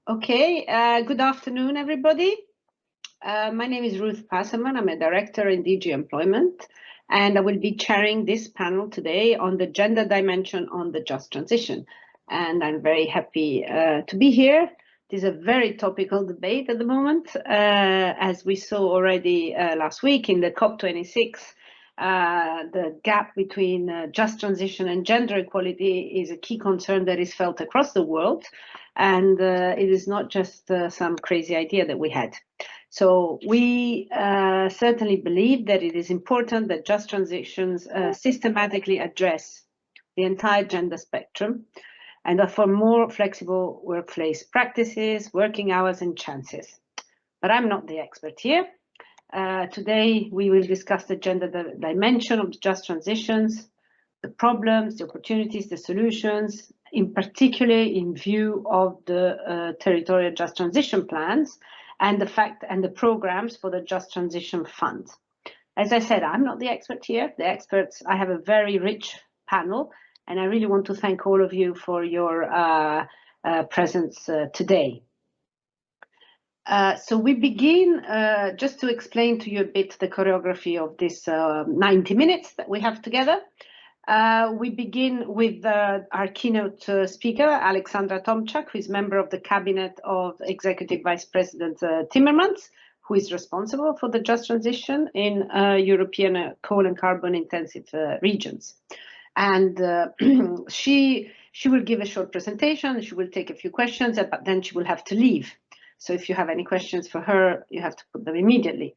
Okay, good afternoon, everybody. My name is Ruth Paserman. I'm a director in DG Employment, and I will be chairing this panel today on the gender dimension on the just transition. And I'm very happy to be here. It is a very topical debate at the moment, as we saw already last week in the COP26. The gap between just transition and gender equality is a key concern that is felt across the world, and it is not just some crazy idea that we had. So we certainly believe that it is important that just transitions systematically address the entire gender spectrum and offer more flexible workplace practices, working hours, and chances. But I'm not the expert here. Today, we will discuss the gender dimension of just transitions, the problems, the opportunities, the solutions, in particular in view of the territorial just transition plans and the fact and the programs for the Just Transition Fund. As I said, I'm not the expert here. The experts, I have a very rich panel, and I really want to thank all of you for your presence today. So we begin, just to explain to you a bit the choreography of this 90 minutes that we have together. We begin with our keynote speaker, Alexandra Tomczak, who is member of the cabinet of Executive Vice President Timmermans, who is responsible for the just transition in European coal and carbon intensive regions. And she will give a short presentation, she will take a few questions, but then she will have to leave. So if you have any questions for her, you have to put them immediately.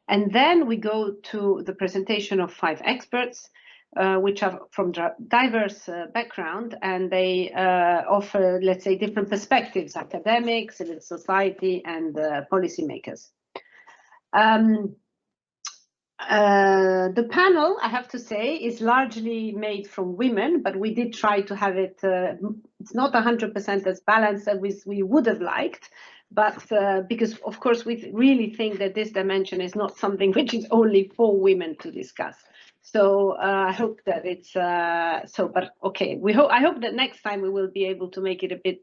And then we go to the presentation of 5 experts, which are from diverse background, and they offer, let's say, different perspectives: academics, civil society, and policymakers. The panel, I have to say, is largely made from women, but we did try to have it, it's not 100% as balanced as we would have liked, but because, of course, we really think that this dimension is not something which is only for women to discuss. So I hope that it's but okay. I hope that next time we will be able to make it a bit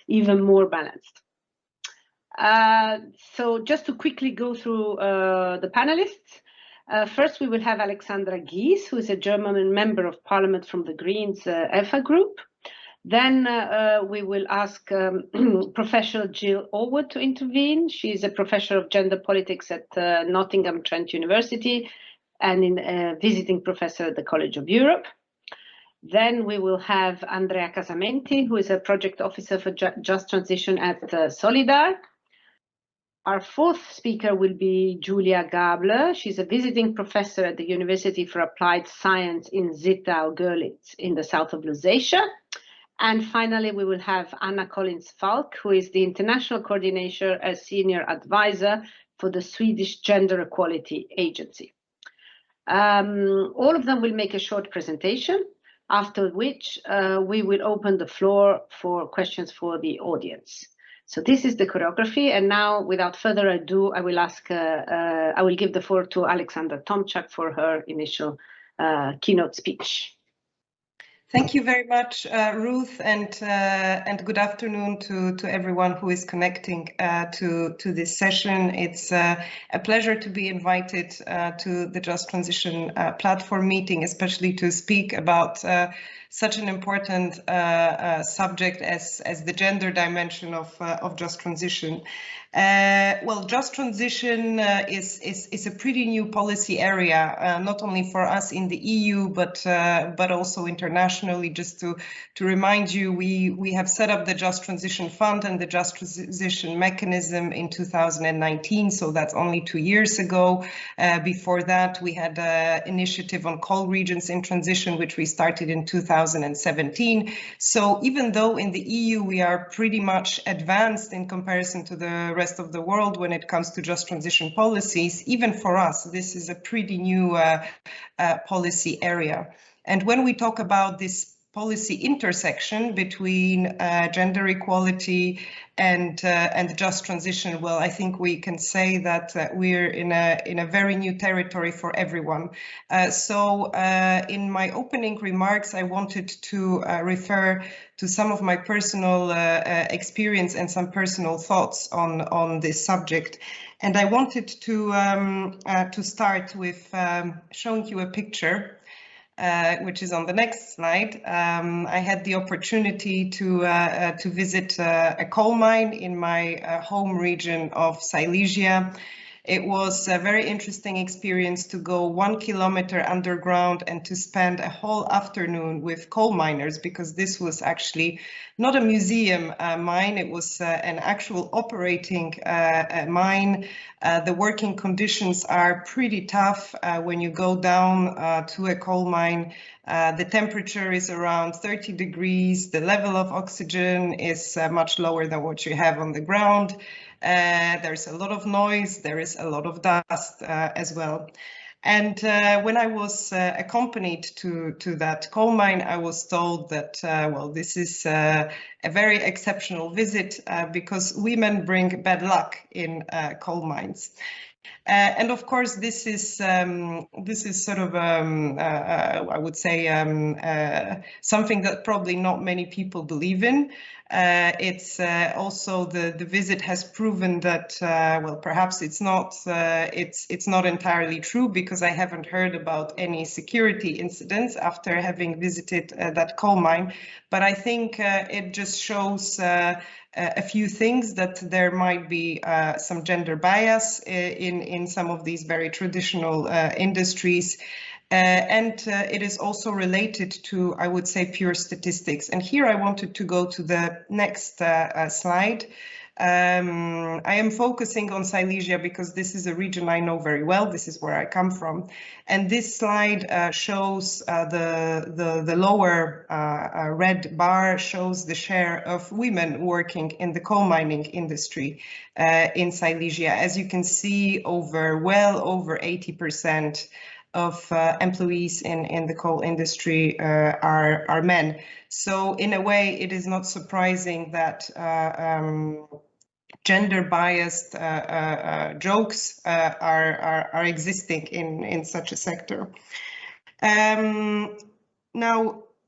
even more balanced. So just to quickly go through the panelists. First, we will have Alexandra Gies, who is a German member of Parliament from the Greens EFA group. Then we will ask Professor Jill Orwood to intervene. She is a professor of gender politics at Nottingham Trent University and visiting professor at the College of Europe. Then we will have Andrea Casamenti, who is a project officer for Just Transition at Solidar. Our 4th speaker will be Julia Gable. She's a visiting professor at the University for Applied Science in Zittau-Görlitz in the south of Lusatia. And finally, we will have Anna Collins-Falk, who is the International Coordinator as Senior Advisor for the Swedish Gender Equality Agency. All of them will make a short presentation, after which we will open the floor for questions for the audience. So this is the choreography, and now, without further ado, I will give the floor to Alexandra Tomczak for her initial keynote speech. Thank you very much, Ruth, and good afternoon to everyone who is connecting to this session. It's a pleasure to be invited to the Just Transition platform meeting, especially to speak about such an important subject as the gender dimension of Just Transition. Well, Just Transition is a pretty new policy area, not only for us in the EU, but also internationally. Just to remind you, we have set up the Just Transition Fund and the Just Transition Mechanism in 2019, so that's only 2 years ago. Before that, we had an initiative on coal regions in transition, which we started in 2017. So even though in the EU we are pretty much advanced in comparison to the rest of the world when it comes to just transition policies, even for us, this is a pretty new policy area. And when we talk about this policy intersection between gender equality and just transition, well, I think we can say that we're in a very new territory for everyone. So in my opening remarks, I wanted to refer to some of my personal experience and some personal thoughts on this subject. And I wanted to start with showing you a picture, which is on the next slide. I had the opportunity to visit a coal mine in my home region of Silesia. It was a very interesting experience to go 1 kilometer underground and to spend a whole afternoon with coal miners, because this was actually not a museum mine, it was an actual operating mine. The working conditions are pretty tough when you go down to a coal mine. The temperature is around 30 degrees, the level of oxygen is much lower than what you have on the ground. There's a lot of noise, there is a lot of dust as well. And when I was accompanied to that coal mine, I was told that, well, this is a very exceptional visit because women bring bad luck in coal mines. And of course, this is sort of, I would say, something that probably not many people believe in. It's also the visit has proven that, well, perhaps it's not entirely true, because I haven't heard about any security incidents after having visited that coal mine. But I think it just shows a few things, that there might be some gender bias in some of these very traditional industries. And it is also related to, I would say, pure statistics. And here I wanted to go to the next slide. I am focusing on Silesia because this is a region I know very well. This is where I come from. And this slide shows the lower red bar shows the share of women working in the coal mining industry in Silesia. As you can see, well over 80% of employees in the coal industry are men. So in a way, it is not surprising that gender-biased jokes are existing in such a sector. Now,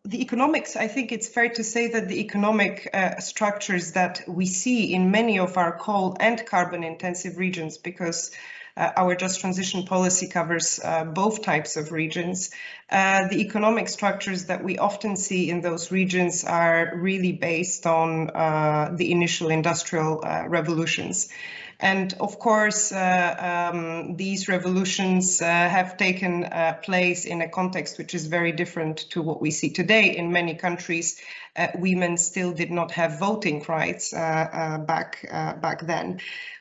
the economics, I think it's fair to say that the economic structures that we see in many of our coal and carbon-intensive regions, because our just transition policy covers both types of regions. The economic structures that we often see in those regions are really based on the initial industrial revolutions. And of course, these revolutions have taken place in a context which is very different to what we see today. In many countries, women still did not have voting rights back then.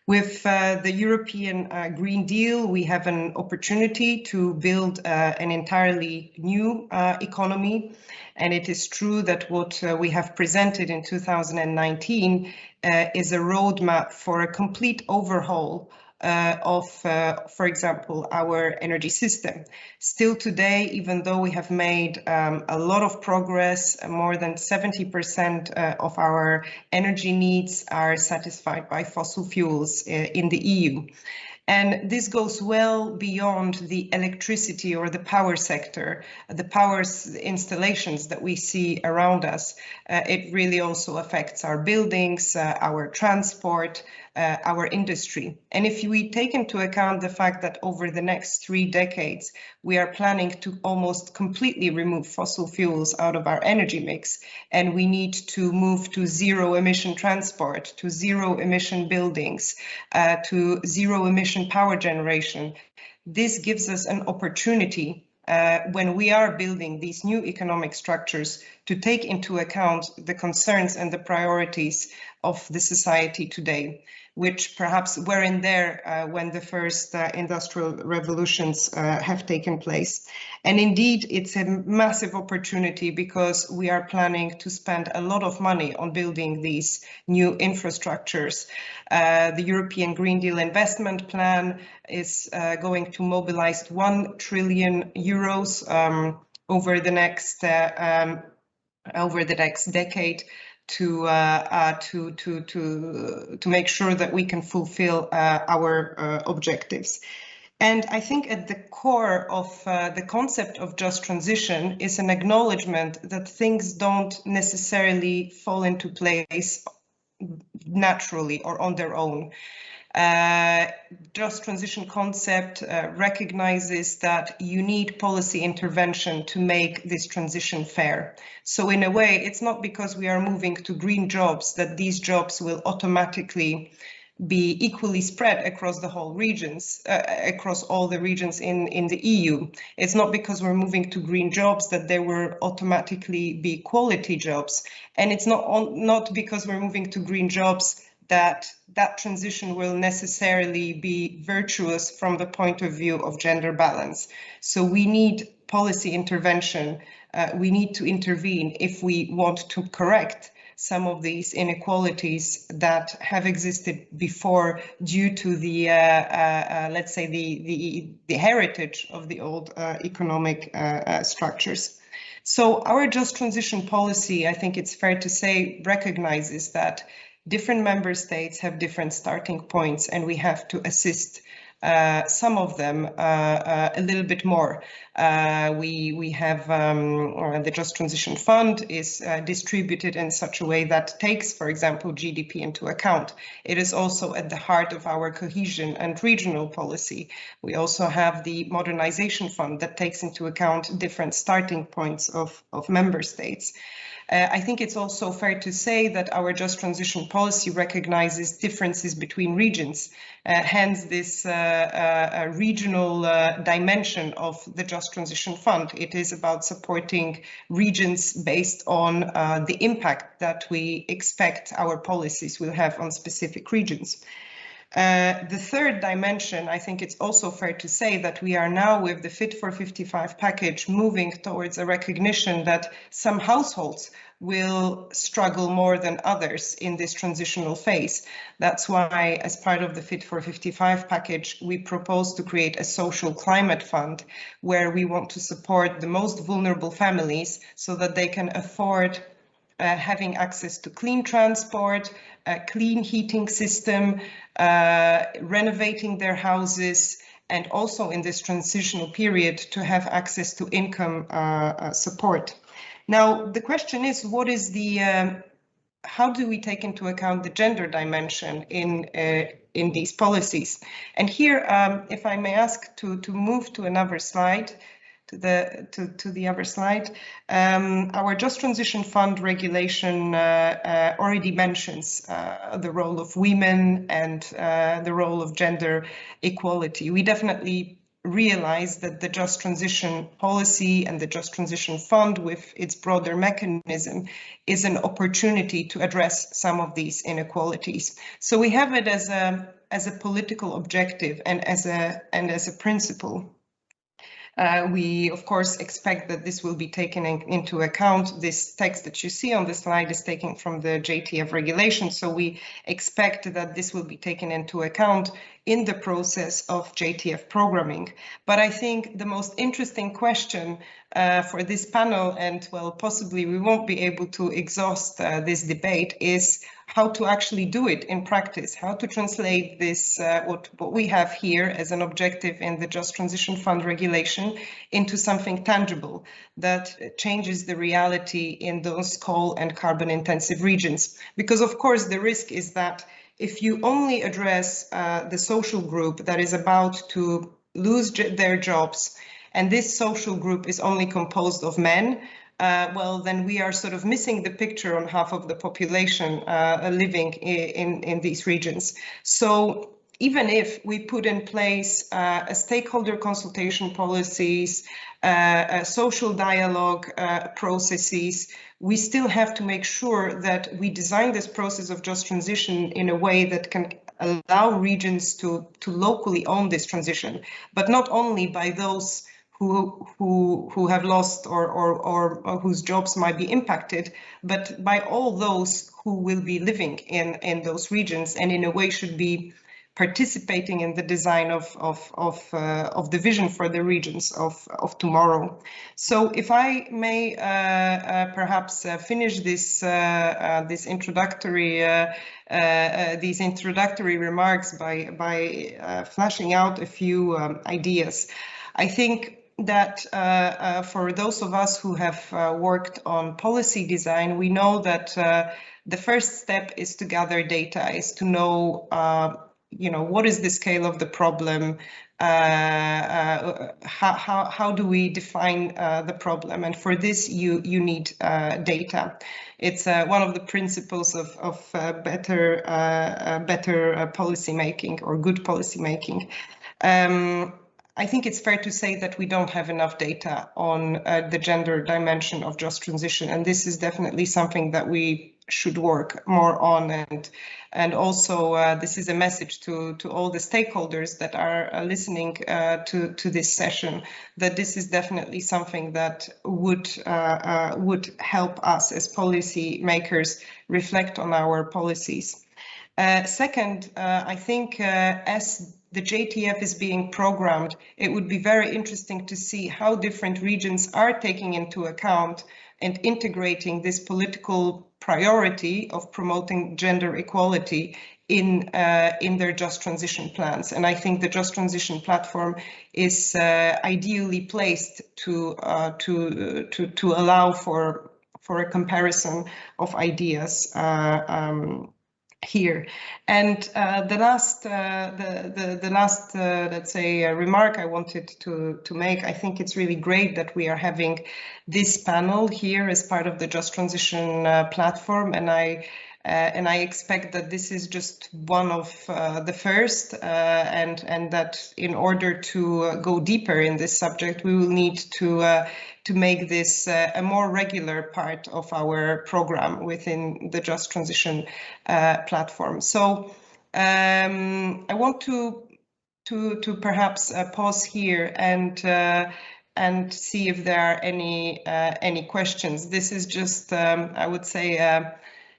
With the European Green Deal, we have an opportunity to build an entirely new economy. And it is true that what we have presented in 2019 is a roadmap for a complete overhaul of, for example, our energy system. Still today, even though we have made a lot of progress, more than 70% of our energy needs are satisfied by fossil fuels in the EU. And this goes well beyond the electricity or the power sector, the power installations that we see around us. It really also affects our buildings, our transport, our industry. And if we take into account the fact that over the next 3 decades, we are planning to almost completely remove fossil fuels out of our energy mix, and we need to move to zero emission transport, to zero emission buildings, to zero emission power generation, this gives us an opportunity when we are building these new economic structures to take into account the concerns and the priorities of the society today, which perhaps weren't there when the first industrial revolutions have taken place. And indeed, it's a massive opportunity because we are planning to spend a lot of money on building these new infrastructures. The European Green Deal investment plan is going to mobilize 1 trillion euros over the next over the next decade to make sure that we can fulfill our objectives. And I think at the core of the concept of just transition is an acknowledgement that things don't necessarily fall into place naturally or on their own. Just transition concept recognizes that you need policy intervention to make this transition fair. So in a way, it's not because we are moving to green jobs that these jobs will automatically be equally spread across the whole regions, across all the regions in the EU. It's not because we're moving to green jobs that there will automatically be quality jobs. And it's not because we're moving to green jobs that transition will necessarily be virtuous from the point of view of gender balance. So we need policy intervention. We need to intervene if we want to correct some of these inequalities that have existed before due to the, let's say, the heritage of the old economic structures. So our just transition policy, I think it's fair to say, recognizes that different member states have different starting points, and we have to assist some of them a little bit more. We have the Just Transition Fund is distributed in such a way that takes, for example, GDP into account. It is also at the heart of our cohesion and regional policy. We also have the Modernization Fund that takes into account different starting points of member states. I think it's also fair to say that our just transition policy recognizes differences between regions, hence this regional dimension of the Just Transition Fund. It is about supporting regions based on the impact that we expect our policies will have on specific regions. The third dimension, I think it's also fair to say that we are now with the Fit for 55 package moving towards a recognition that some households will struggle more than others in this transitional phase. That's why, as part of the Fit for 55 package, we propose to create a social climate fund where we want to support the most vulnerable families so that they can afford having access to clean transport, a clean heating system, renovating their houses, and also in this transitional period to have access to income support. Now, the question is, what is the, how do we take into account the gender dimension in these policies? And here, if I may ask to move to another slide, to the other slide. Our Just Transition Fund regulation already mentions the role of women and the role of gender equality. We definitely realize that the Just Transition policy and the Just Transition Fund with its broader mechanism is an opportunity to address some of these inequalities. So we have it as a political objective and as a principle. We, of course, expect that this will be taken into account. This text that you see on the slide is taken from the JTF regulation, so we expect that this will be taken into account in the process of JTF programming. But I think the most interesting question for this panel, and well, possibly we won't be able to exhaust this debate, is how to actually do it in practice, how to translate this, what we have here as an objective in the Just Transition Fund regulation into something tangible that changes the reality in those coal and carbon intensive regions. Because of course the risk is that if you only address the social group that is about to lose their jobs, and this social group is only composed of men, well, then we are sort of missing the picture on half of the population living in these regions. So even if we put in place a stakeholder consultation policies, social dialogue processes, we still have to make sure that we design this process of just transition in a way that can allow regions to locally own this transition, but not only by those who have lost or whose jobs might be impacted, but by all those who will be living in those regions, and in a way should be participating in the design of the vision for the regions of tomorrow. So if I may perhaps finish this these introductory remarks by flashing out a few ideas. I think that for those of us who have worked on policy design, we know that the first step is to gather data, is to know, what is the scale of the problem, how do we define the problem, and for this you need data. It's one of the principles of better policy making or good policy making. I think it's fair to say that we don't have enough data on the gender dimension of just transition, and this is definitely something that we should work more on. And also this is a message to all the stakeholders that are listening to this session, that this is definitely something that would help us as policy makers reflect on our policies. Second, I think as the JTF is being programmed, it would be very interesting to see how different regions are taking into account and integrating this political priority of promoting gender equality in their just transition plans. And I think the just transition platform is ideally placed to allow for a comparison of ideas here. And the last let's say remark I wanted to make, I think it's really great that we are having this panel here as part of the Just Transition platform, and I expect that this is just one of the first, and that in order to go deeper in this subject, we will need to make this a more regular part of our program within the Just Transition platform. So I want to perhaps pause here and see if there are any questions. This is just I would say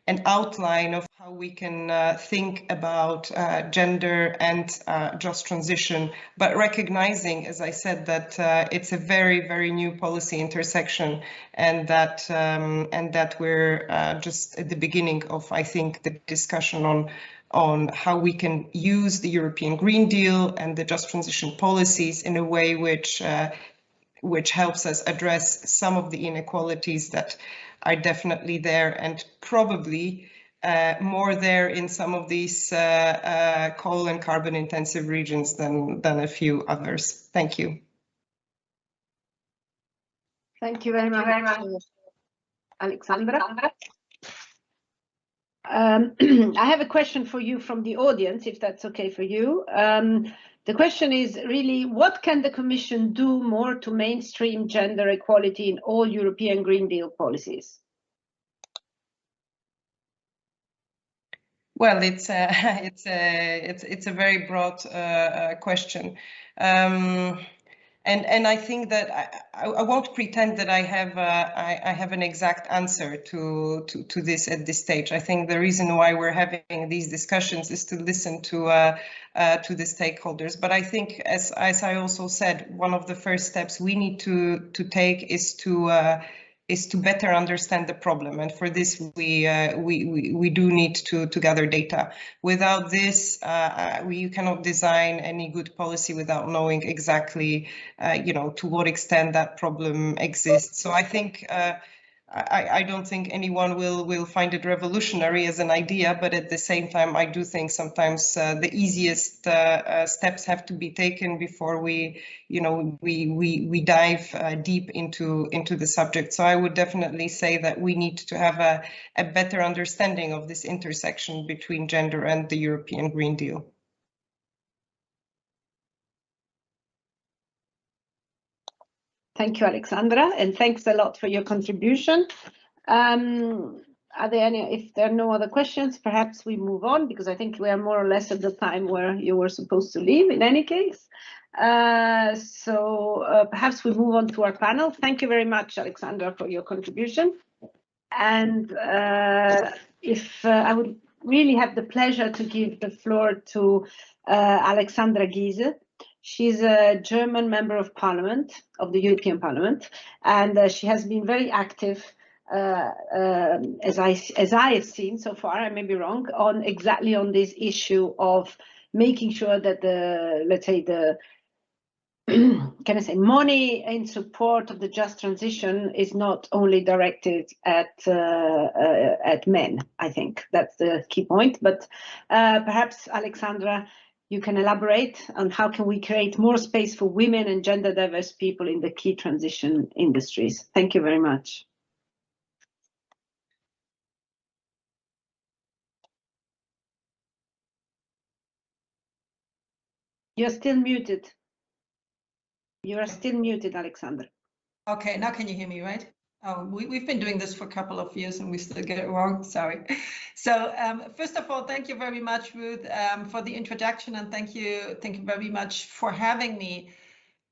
an outline of how we can think about gender and just transition, but recognizing, as I said, that it's a very, very new policy intersection, and that we're just at the beginning of, I think, the discussion on how we can use the European Green Deal and the just transition policies in a way which helps us address some of the inequalities that are definitely there, and probably more there in some of these coal and carbon intensive regions than a few others. Thank you. Thank you very much, Alexandra. I have a question for you from the audience, if that's okay for you. The question is really, what can the Commission do more to mainstream gender equality in all European Green Deal policies? Well, it's a very broad question, and I think that I won't pretend that I have an exact answer to this at this stage. I think the reason why we're having these discussions is to listen to the stakeholders. But I think, as I also said, one of the first steps we need to take is to better understand the problem, and for this we do need to gather data. Without this, you cannot design any good policy without knowing exactly, to what extent that problem exists. So I think I don't think anyone will find it revolutionary as an idea, but at the same time, I do think sometimes the easiest steps have to be taken before we dive deep into the subject. So I would definitely say that we need to have a better understanding of this intersection between gender and the European Green Deal. Thank you, Alexandra, and thanks a lot for your contribution. Are there if there are no other questions, perhaps we move on, because I think we are more or less at the time where you were supposed to leave in any case. So perhaps we move on to our panel. Thank you very much, Alexandra, for your contribution. And if I would really have the pleasure to give the floor to Alexandra Giese. She's a German member of Parliament, of the European Parliament, and she has been very active, as I have seen so far, I may be wrong, on exactly on this issue of making sure that the can I say, money in support of the just transition is not only directed at men. I think that's the key point. But perhaps, Alexandra, you can elaborate on how can we create more space for women and gender diverse people in the key transition industries. Thank you very much. You're still muted. You are still muted, Alexandra. Okay, now can you hear me, right? Oh, we've been doing this for a couple of years and we still get it wrong. Sorry. So first of all, thank you very much, Ruth, for the introduction, and thank you very much for having me.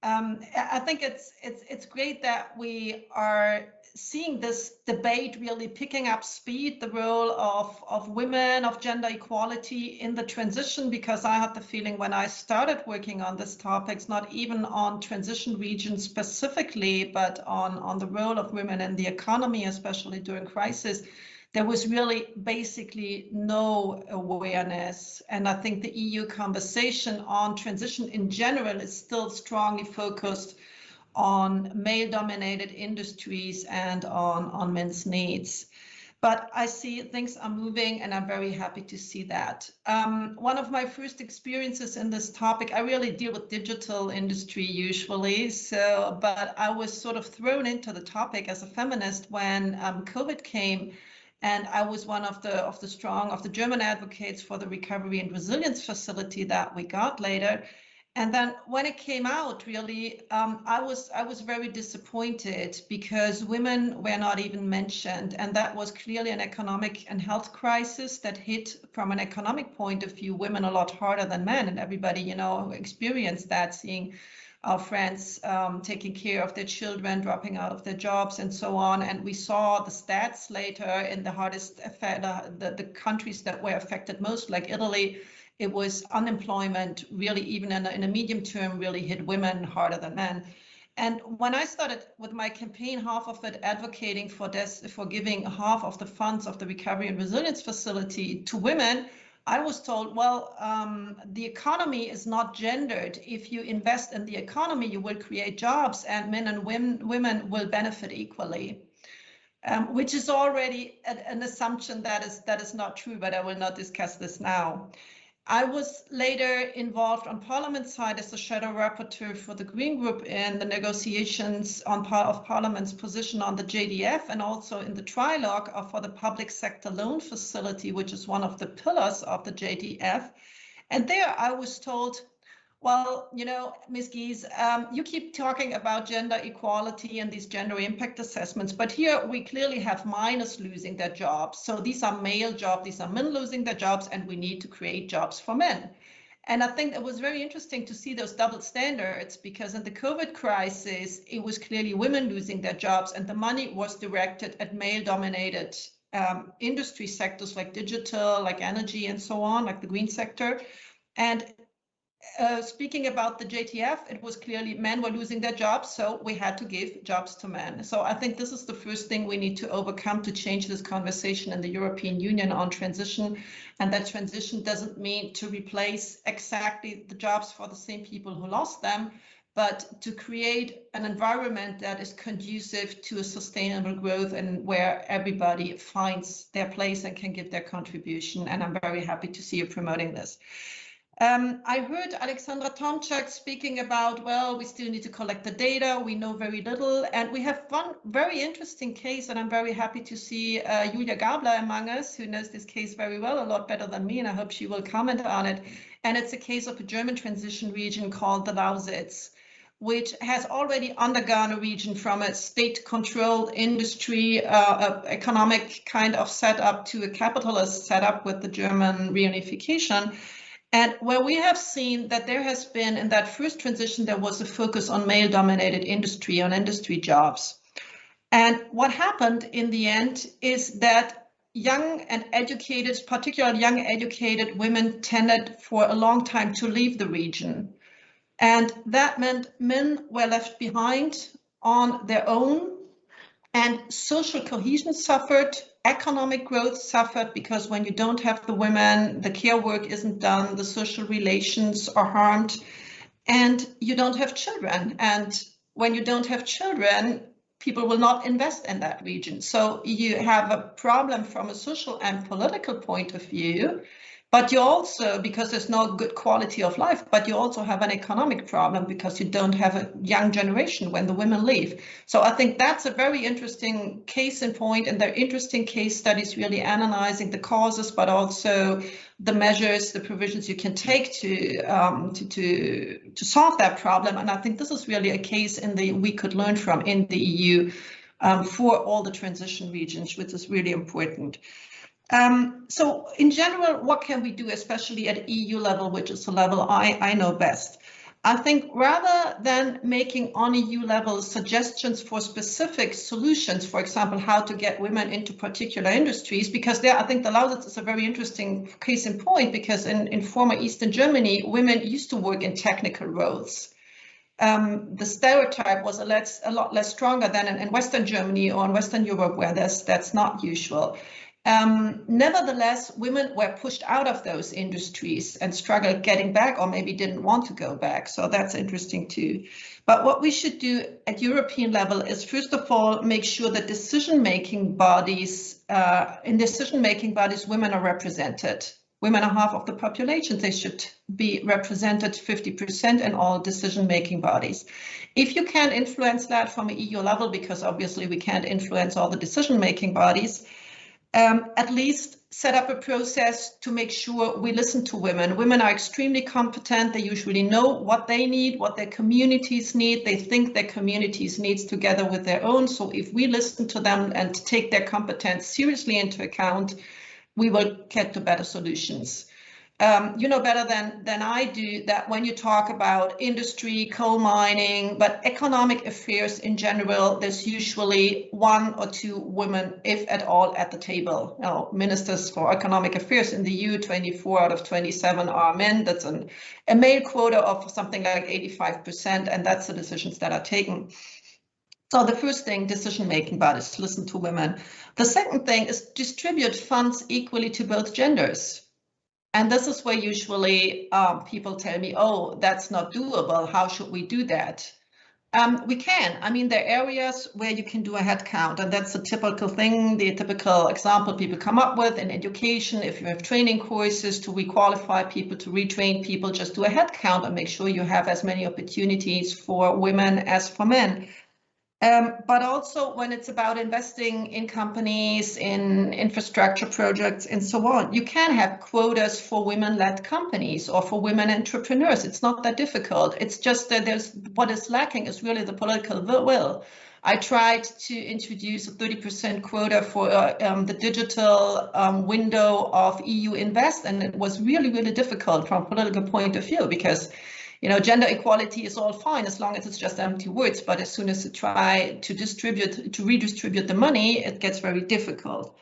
I think it's great that we are seeing this debate really picking up speed, the role of women, of gender equality in the transition, because I had the feeling when I started working on this topics, not even on transition regions specifically, but on the role of women in the economy, especially during crisis, there was really basically no awareness. And I think the EU conversation on transition in general is still strongly focused on male-dominated industries and on men's needs. But I see things are moving, and I'm very happy to see that. One of my first experiences in this topic, I really deal with digital industry usually, but I was sort of thrown into the topic as a feminist when COVID came. And I was one of the German advocates for the Recovery and Resilience Facility that we got later. And then when it came out, really, I was very disappointed because women were not even mentioned. And that was clearly an economic and health crisis that hit, from an economic point of view, women a lot harder than men. And everybody, you know, experienced that, seeing our friends taking care of their children, dropping out of their jobs, and so on. And we saw the stats later in the hardest effect, the countries that were affected most, like Italy. It was unemployment, really, even in a medium term, really hit women harder than men. And when I started with my campaign, half of it advocating for giving half of the funds of the Recovery and Resilience Facility to women, I was told, well, the economy is not gendered. If you invest in the economy, you will create jobs, and men and women will benefit equally, which is already an assumption that is not true, but I will not discuss this now. I was later involved on Parliament side as a shadow rapporteur for the Green Group in the negotiations on part of Parliament's position on the JDF, and also in the trilogue for the public sector loan facility, which is one of the pillars of the JDF. And there I was told, well, you know, Ms. Giese, you keep talking about gender equality and these gender impact assessments, but here we clearly have minors losing their jobs. So these are male jobs, these are men losing their jobs, and we need to create jobs for men. And I think it was very interesting to see those double standards, because in the COVID crisis, it was clearly women losing their jobs, and the money was directed at male-dominated industry sectors like digital, like energy, and so on, like the green sector. And speaking about the JTF, it was clearly men were losing their jobs, so we had to give jobs to men. So I think this is the first thing we need to overcome to change this conversation in the European Union on transition. And that transition doesn't mean to replace exactly the jobs for the same people who lost them, but to create an environment that is conducive to a sustainable growth and where everybody finds their place and can give their contribution. And I'm very happy to see you promoting this. I heard Alexandra Tomczak speaking about, well, we still need to collect the data, we know very little, and we have one very interesting case, and I'm very happy to see Julia Gabler among us, who knows this case very well, a lot better than me, and I hope she will comment on it. And it's a case of a German transition region called the Lausitz, which has already undergone a region from a state-controlled industry, economic kind of setup, to a capitalist setup with the German reunification. And where we have seen that there has been, in that first transition, there was a focus on male-dominated industry, on industry jobs. And what happened in the end is that young and educated, particularly young educated women tended for a long time to leave the region. And that meant men were left behind on their own, and social cohesion suffered, economic growth suffered, because when you don't have the women, the care work isn't done, the social relations are harmed, and you don't have children. And when you don't have children, people will not invest in that region. So you have a problem from a social and political point of view, but you also, because there's no good quality of life, but you also have an economic problem because you don't have a young generation when the women leave. So I think that's a very interesting case in point, and there are interesting case studies really analyzing the causes, but also the measures, the provisions you can take to solve that problem. And I think this is really a case we could learn from in the EU for all the transition regions, which is really important. So in general, what can we do, especially at EU level, which is the level I know best? I think rather than making on EU level suggestions for specific solutions, for example, how to get women into particular industries, because there I think the Lausitz is a very interesting case in point, because in former Eastern Germany, women used to work in technical roles. The stereotype was a lot less stronger than in Western Germany or in Western Europe, where that's not usual. Nevertheless, women were pushed out of those industries and struggled getting back, or maybe didn't want to go back. So that's interesting too. But what we should do at European level is, first of all, make sure that decision-making bodies, in decision-making bodies, women are represented. Women are half of the population. They should be represented 50% in all decision-making bodies. If you can't influence that from an EU level, because obviously we can't influence all the decision-making bodies, at least set up a process to make sure we listen to women. Women are extremely competent. They usually know what they need, what their communities need. They think their communities needs together with their own. So if we listen to them and take their competence seriously into account, we will get to better solutions. You know better than I do that when you talk about industry, coal mining, but economic affairs in general, there's usually 1 or 2 women, if at all, at the table. Now, ministers for economic affairs in the EU, 24 out of 27 are men. That's a male quota of something like 85%, and that's the decisions that are taken. So the first thing, decision-making bodies, listen to women. The second thing is distribute funds equally to both genders. And this is where usually people tell me, oh, that's not doable. How should we do that? We can. I mean, there are areas where you can do a head count, and that's a typical thing, the typical example people come up with in education. If you have training courses to requalify people, to retrain people, just do a head count and make sure you have as many opportunities for women as for men. But also when it's about investing in companies, in infrastructure projects, and so on, you can have quotas for women-led companies or for women entrepreneurs. It's not that difficult. It's just that what is lacking is really the political will. I tried to introduce a 30% quota for the digital window of EU Invest, and it was really, really difficult from a political point of view, because gender equality is all fine as long as it's just empty words, but as soon as you try to redistribute the money, it gets very difficult.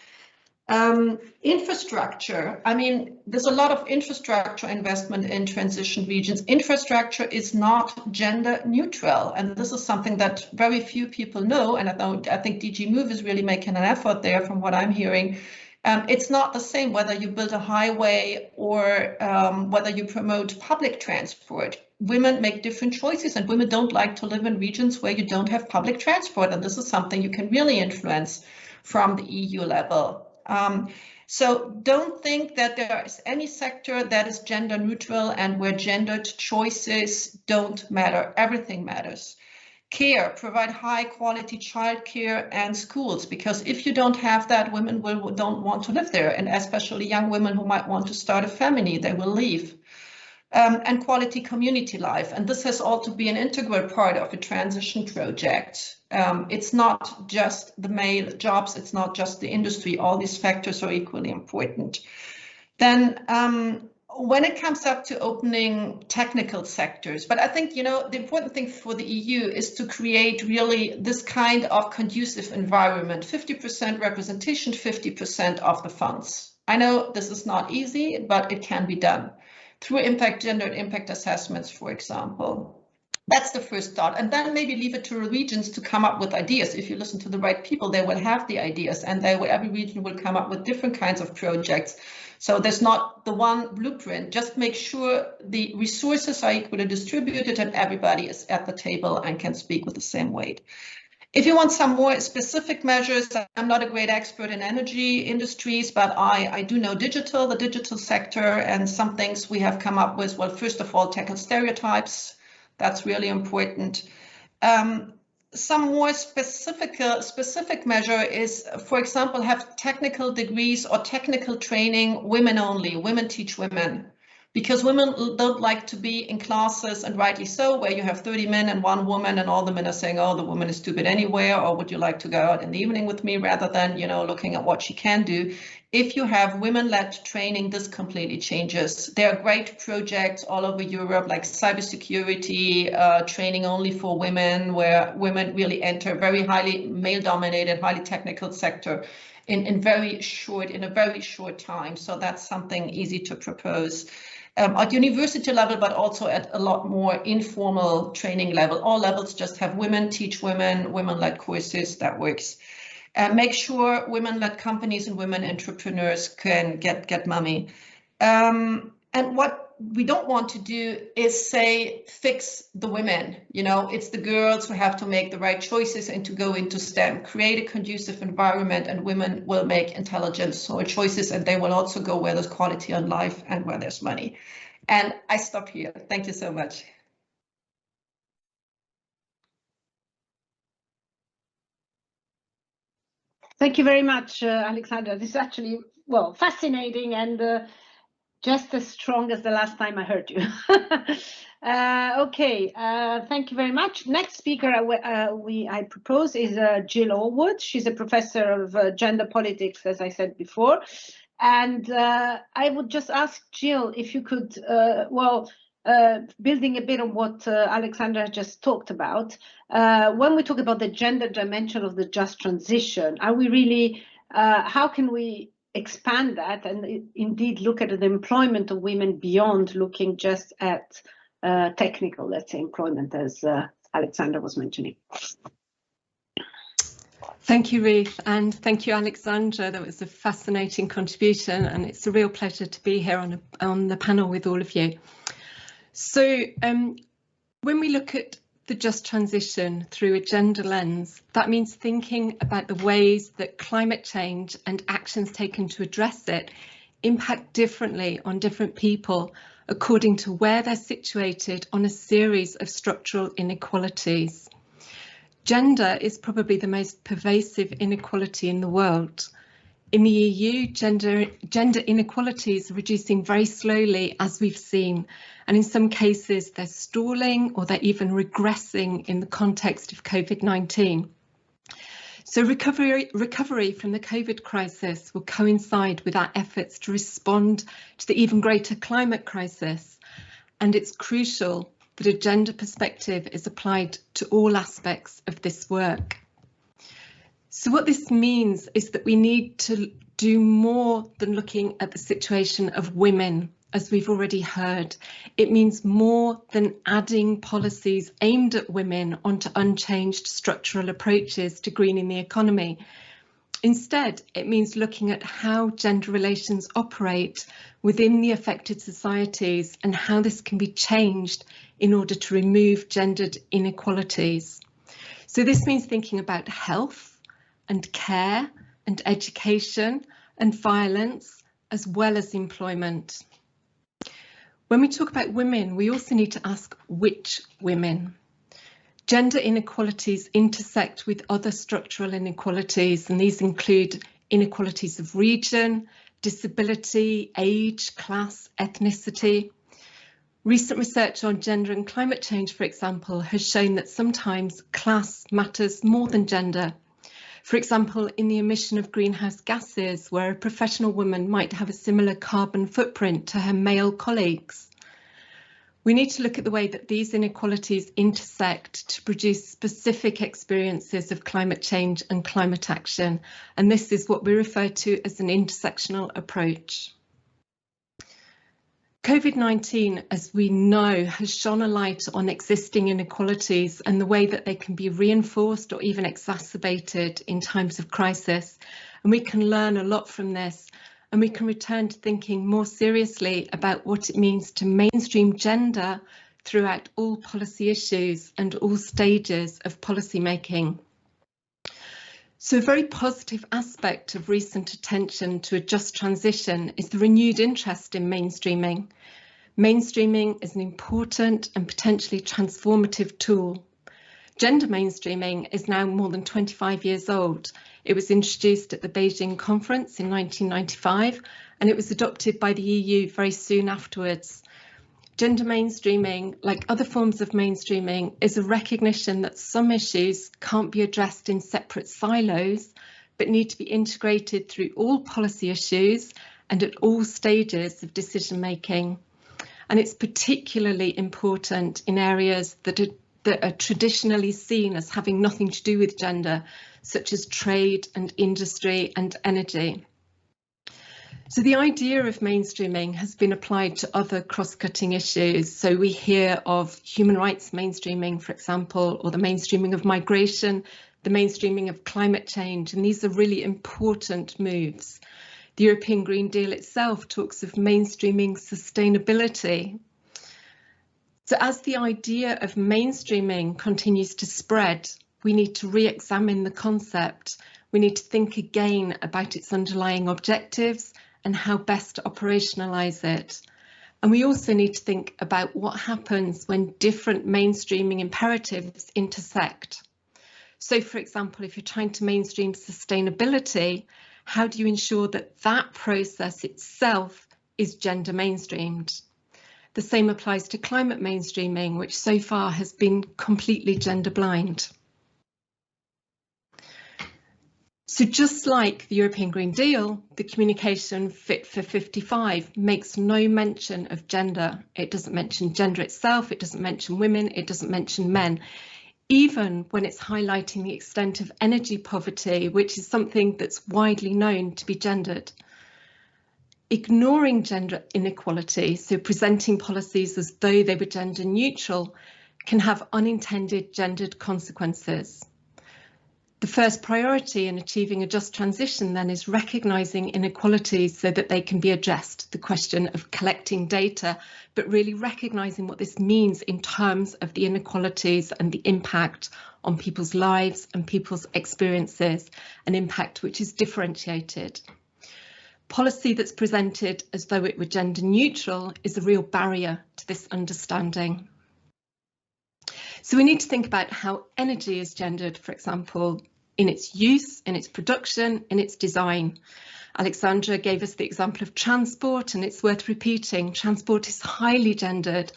Infrastructure, I mean, there's a lot of infrastructure investment in transition regions. Infrastructure is not gender neutral, and this is something that very few people know, and I think DG Move is really making an effort there from what I'm hearing. It's not the same whether you build a highway or whether you promote public transport. Women make different choices, and women don't like to live in regions where you don't have public transport. And this is something you can really influence from the EU level. So don't think that there is any sector that is gender neutral and where gendered choices don't matter. Everything matters. Care, provide high quality childcare and schools, because if you don't have that, women don't want to live there, and especially young women who might want to start a family, they will leave. And quality community life, and this has all to be an integral part of a transition project. It's not just the male jobs, it's not just the industry, all these factors are equally important. Then when it comes up to opening technical sectors. But I think, the important thing for the EU is to create really this kind of conducive environment, 50% representation, 50% of the funds. I know this is not easy, but it can be done through gender and impact assessments, for example. That's the first thought. And then maybe leave it to regions to come up with ideas. If you listen to the right people, they will have the ideas, and every region will come up with different kinds of projects. So there's not the one blueprint. Just make sure the resources are equally distributed and everybody is at the table and can speak with the same weight. If you want some more specific measures, I'm not a great expert in energy industries, but I do know the digital sector, and some things we have come up with. Well, first of all, tackle stereotypes. That's really important. Some more specific measure is, for example, have technical degrees or technical training, women only, women teach women. Because women don't like to be in classes, and rightly so, where you have 30 men and 1 woman and all the men are saying, oh, the woman is stupid anywhere, or would you like to go out in the evening with me, rather than, looking at what she can do. If you have women-led training, this completely changes. There are great projects all over Europe, like cybersecurity training only for women, where women really enter very highly male-dominated, highly technical sector in a very short time. So that's something easy to propose. At university level, but also at a lot more informal training level. All levels just have women teach women, women-led courses. That works. Make sure women-led companies and women entrepreneurs can get money. And what we don't want to do is say, fix the women. It's the girls who have to make the right choices and to go into STEM. Create a conducive environment, and women will make intelligent choices, and they will also go where there's quality on life and where there's money. And I stop here. Thank you so much. Thank you very much, Alexandra. This is actually, fascinating and just as strong as the last time I heard you. Okay, thank you very much. Next speaker I propose is Jill Orwood. She's a professor of gender politics, as I said before. And I would just ask Jill if you could, building a bit on what Alexandra just talked about, when we talk about the gender dimension of the just transition, are we really, how can we expand that and indeed look at the employment of women beyond looking just at technical, let's say, employment, as Alexandra was mentioning? Thank you, Ruth, and thank you, Alexandra. That was a fascinating contribution, and it's a real pleasure to be here on the panel with all of you. So when we look at the just transition through a gender lens, that means thinking about the ways that climate change and actions taken to address it impact differently on different people according to where they're situated on a series of structural inequalities. Gender is probably the most pervasive inequality in the world. In the EU, gender inequalities are reducing very slowly, as we've seen, and in some cases they're stalling or they're even regressing in the context of COVID-19. So recovery from the COVID crisis will coincide with our efforts to respond to the even greater climate crisis, and it's crucial that a gender perspective is applied to all aspects of this work. So what this means is that we need to do more than looking at the situation of women, as we've already heard. It means more than adding policies aimed at women onto unchanged structural approaches to greening the economy. Instead, it means looking at how gender relations operate within the affected societies and how this can be changed in order to remove gendered inequalities. So this means thinking about health and care and education and violence, as well as employment. When we talk about women, we also need to ask which women. Gender inequalities intersect with other structural inequalities, and these include inequalities of region, disability, age, class, ethnicity. Recent research on gender and climate change, for example, has shown that sometimes class matters more than gender. For example, in the emission of greenhouse gases, where a professional woman might have a similar carbon footprint to her male colleagues. We need to look at the way that these inequalities intersect to produce specific experiences of climate change and climate action, and this is what we refer to as an intersectional approach. COVID-19, as we know, has shone a light on existing inequalities and the way that they can be reinforced or even exacerbated in times of crisis. And we can learn a lot from this, and we can return to thinking more seriously about what it means to mainstream gender throughout all policy issues and all stages of policy making. So a very positive aspect of recent attention to a just transition is the renewed interest in mainstreaming. Mainstreaming is an important and potentially transformative tool. Gender mainstreaming is now more than 25 years old. It was introduced at the Beijing conference in 1995, and it was adopted by the EU very soon afterwards. Gender mainstreaming, like other forms of mainstreaming, is a recognition that some issues can't be addressed in separate silos, but need to be integrated through all policy issues and at all stages of decision making. And it's particularly important in areas that are traditionally seen as having nothing to do with gender, such as trade and industry and energy. So the idea of mainstreaming has been applied to other cross-cutting issues. So we hear of human rights mainstreaming, for example, or the mainstreaming of migration, the mainstreaming of climate change, and these are really important moves. The European Green Deal itself talks of mainstreaming sustainability. So as the idea of mainstreaming continues to spread, we need to re-examine the concept. We need to think again about its underlying objectives and how best to operationalise it. And we also need to think about what happens when different mainstreaming imperatives intersect. So, for example, if you're trying to mainstream sustainability, how do you ensure that that process itself is gender mainstreamed? The same applies to climate mainstreaming, which so far has been completely gender blind. So just like the European Green Deal, the communication Fit for 55 makes no mention of gender. It doesn't mention gender itself, it doesn't mention women, it doesn't mention men, even when it's highlighting the extent of energy poverty, which is something that's widely known to be gendered. Ignoring gender inequality, so presenting policies as though they were gender neutral, can have unintended gendered consequences. The first priority in achieving a just transition then is recognising inequalities so that they can be addressed, the question of collecting data, but really recognising what this means in terms of the inequalities and the impact on people's lives and people's experiences, an impact which is differentiated. Policy that's presented as though it were gender neutral is a real barrier to this understanding. So we need to think about how energy is gendered, for example, in its use, in its production, in its design. Alexandra gave us the example of transport, and it's worth repeating. Transport is highly gendered.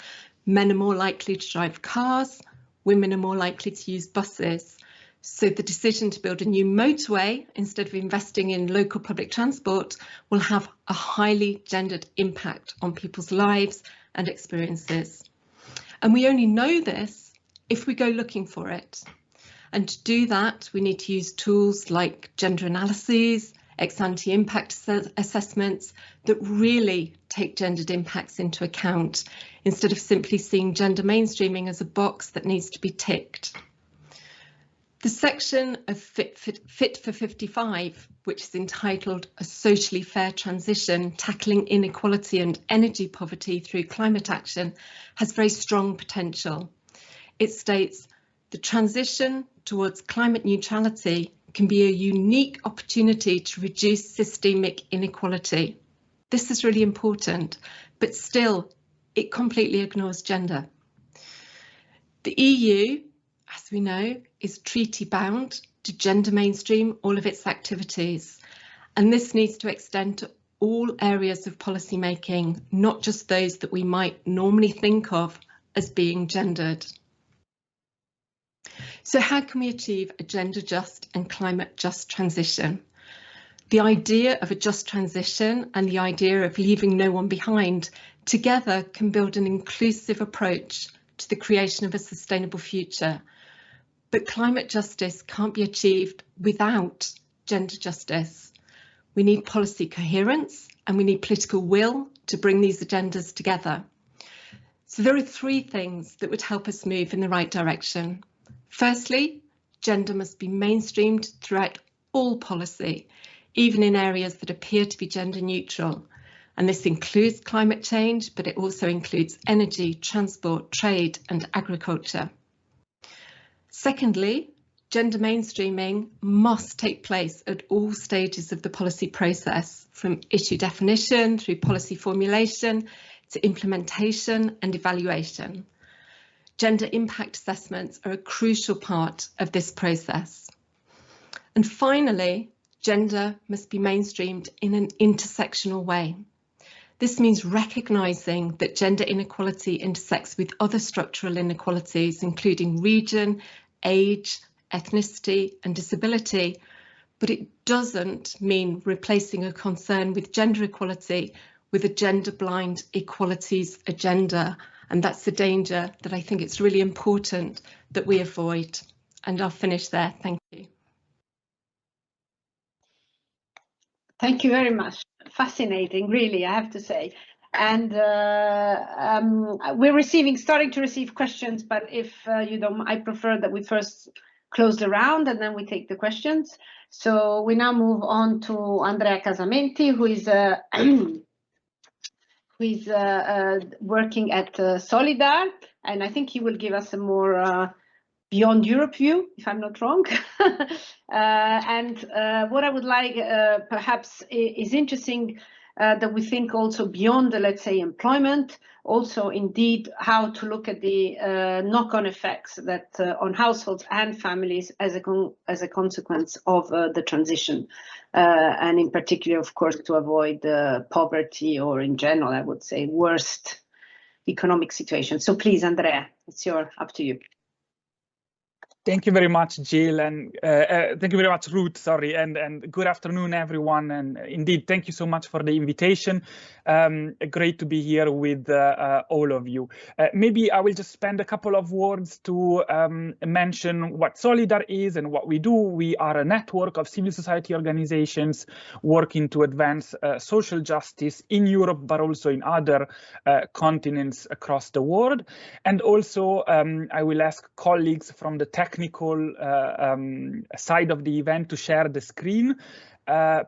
Men are more likely to drive cars, women are more likely to use buses. So the decision to build a new motorway instead of investing in local public transport will have a highly gendered impact on people's lives and experiences. And we only know this if we go looking for it. And to do that, we need to use tools like gender analyses, ex-ante impact assessments that really take gendered impacts into account, instead of simply seeing gender mainstreaming as a box that needs to be ticked. The section of Fit for 55, which is entitled A Socially Fair Transition, Tackling Inequality and Energy Poverty Through Climate Action, has very strong potential. It states, the transition towards climate neutrality can be a unique opportunity to reduce systemic inequality. This is really important, but still, it completely ignores gender. The EU, as we know, is treaty bound to gender mainstream all of its activities, and this needs to extend to all areas of policy making, not just those that we might normally think of as being gendered. So how can we achieve a gender just and climate just transition? The idea of a just transition and the idea of leaving no one behind together can build an inclusive approach to the creation of a sustainable future. But climate justice can't be achieved without gender justice. We need policy coherence and we need political will to bring these agendas together. So there are three things that would help us move in the right direction. Firstly, gender must be mainstreamed throughout all policy, even in areas that appear to be gender neutral. And this includes climate change, but it also includes energy, transport, trade and agriculture. Secondly, gender mainstreaming must take place at all stages of the policy process, from issue definition through policy formulation to implementation and evaluation. Gender impact assessments are a crucial part of this process. And finally, gender must be mainstreamed in an intersectional way. This means recognising that gender inequality intersects with other structural inequalities, including region, age, ethnicity and disability, but it doesn't mean replacing a concern with gender equality with a gender-blind equalities agenda. And that's the danger that I think it's really important that we avoid. And I'll finish there. Thank you. Thank you very much. Fascinating, really, I have to say. And we're starting to receive questions, but if you don't, I prefer that we first close the round and then we take the questions. So we now move on to Andrea Casamenti, who is working at Solidar, and I think he will give us a more beyond Europe view, if I'm not wrong. And what I would like perhaps is interesting that we think also beyond the, let's say, employment, also indeed how to look at the knock-on effects that on households and families as a consequence of the transition, and in particular, of course, to avoid poverty or in general, I would say, worst economic situation. So please, Andrea, it's up to you. Thank you very much, Jill, and thank you very much, Ruth, sorry, and good afternoon, everyone. And indeed, thank you so much for the invitation. Great to be here with all of you. Maybe I will just spend a couple of words to mention what Solidar is and what we do. We are a network of civil society organizations working to advance social justice in Europe, but also in other continents across the world. And also, I will ask colleagues from the technical side of the event to share the screen.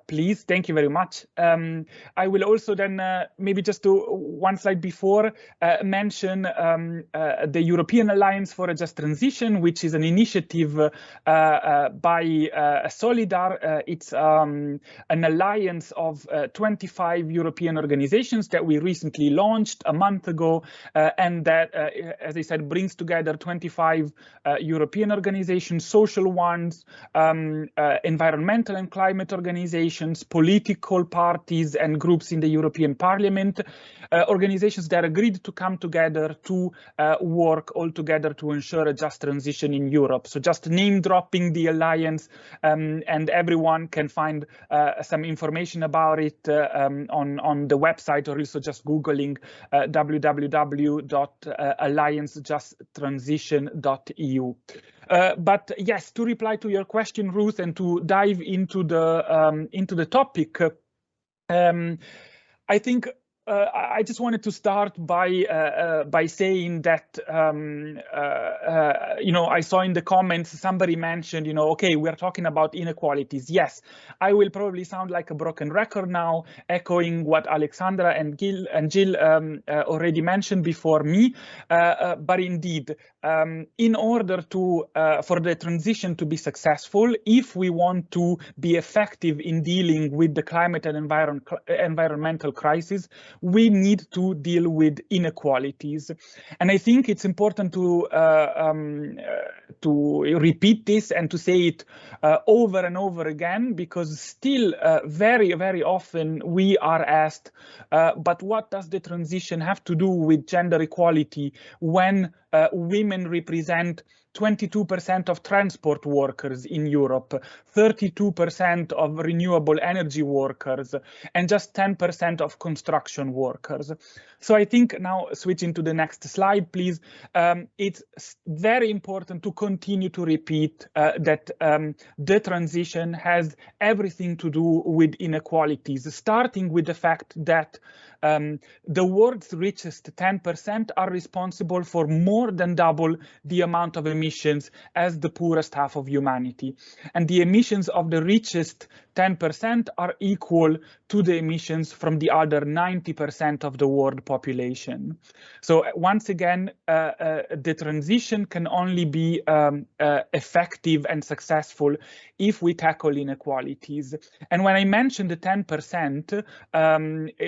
Please, thank you very much. I will also then maybe just do one slide before mention the European Alliance for a Just Transition, which is an initiative by Solidar. It's an alliance of 25 European organizations that we recently launched a month ago, and that, as I said, brings together 25 European organizations, social ones, environmental and climate organizations, political parties and groups in the European Parliament, organizations that agreed to come together to work all together to ensure a just transition in Europe. So just name dropping the alliance, and everyone can find some information about it on the website, or also just Googling www.alliancejusttransition.eu. But yes, to reply to your question, Ruth, and to dive into the topic, I think I just wanted to start by saying that I saw in the comments somebody mentioned, okay, we're talking about inequalities. Yes, I will probably sound like a broken record now, echoing what Alexandra and Jill already mentioned before me. But indeed, in order for the transition to be successful, if we want to be effective in dealing with the climate and environmental crisis, we need to deal with inequalities. And I think it's important to repeat this and to say it over and over again, because still very, very often we are asked, but what does the transition have to do with gender equality when women represent 22% of transport workers in Europe, 32% of renewable energy workers, and just 10% of construction workers. So I think now, switching to the next slide, please, it's very important to continue to repeat that the transition has everything to do with inequalities, starting with the fact that the world's richest 10% are responsible for more than double the amount of emissions as the poorest half of humanity. And the emissions of the richest 10% are equal to the emissions from the other 90% of the world population. So once again, the transition can only be effective and successful if we tackle inequalities. And when I mention the 10%,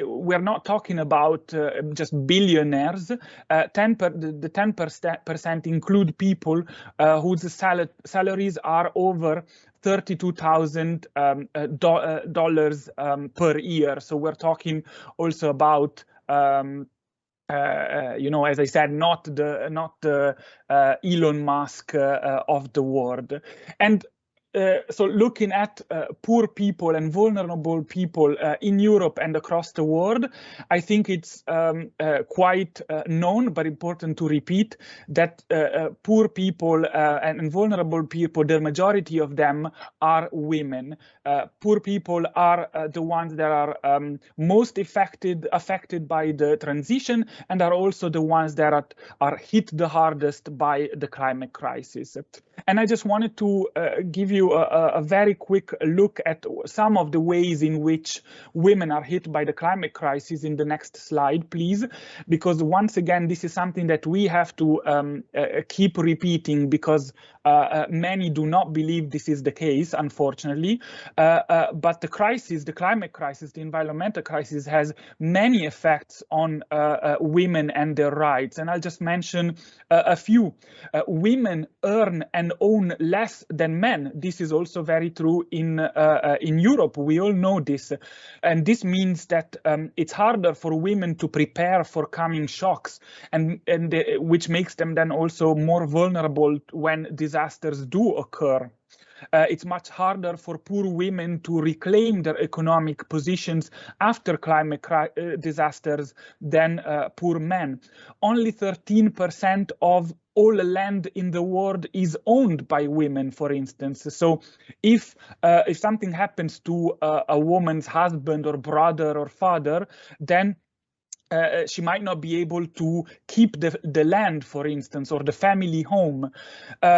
we're not talking about just billionaires. The 10% include people whose salaries are over $32,000 per year. So we're talking also about you know, as I said, not the Elon Musk of the world. And so looking at poor people and vulnerable people in Europe and across the world, I think it's quite known, but important to repeat, that poor people and vulnerable people, the majority of them are women. Poor people are the ones that are most affected by the transition, and are also the ones that are hit the hardest by the climate crisis. And I just wanted to give you a very quick look at some of the ways in which women are hit by the climate crisis in the next slide, please, because once again, this is something that we have to keep repeating, because many do not believe this is the case, unfortunately. But the crisis, the climate crisis, the environmental crisis, has many effects on women and their rights. And I'll just mention a few. Women earn and own less than men. This is also very true in Europe. We all know this. And this means that it's harder for women to prepare for coming shocks, and which makes them then also more vulnerable when disasters do occur. It's much harder for poor women to reclaim their economic positions after climate disasters than poor men. Only 13% of all land in the world is owned by women, for instance. So if something happens to a woman's husband or brother or father, then she might not be able to keep the land, for instance, or the family home.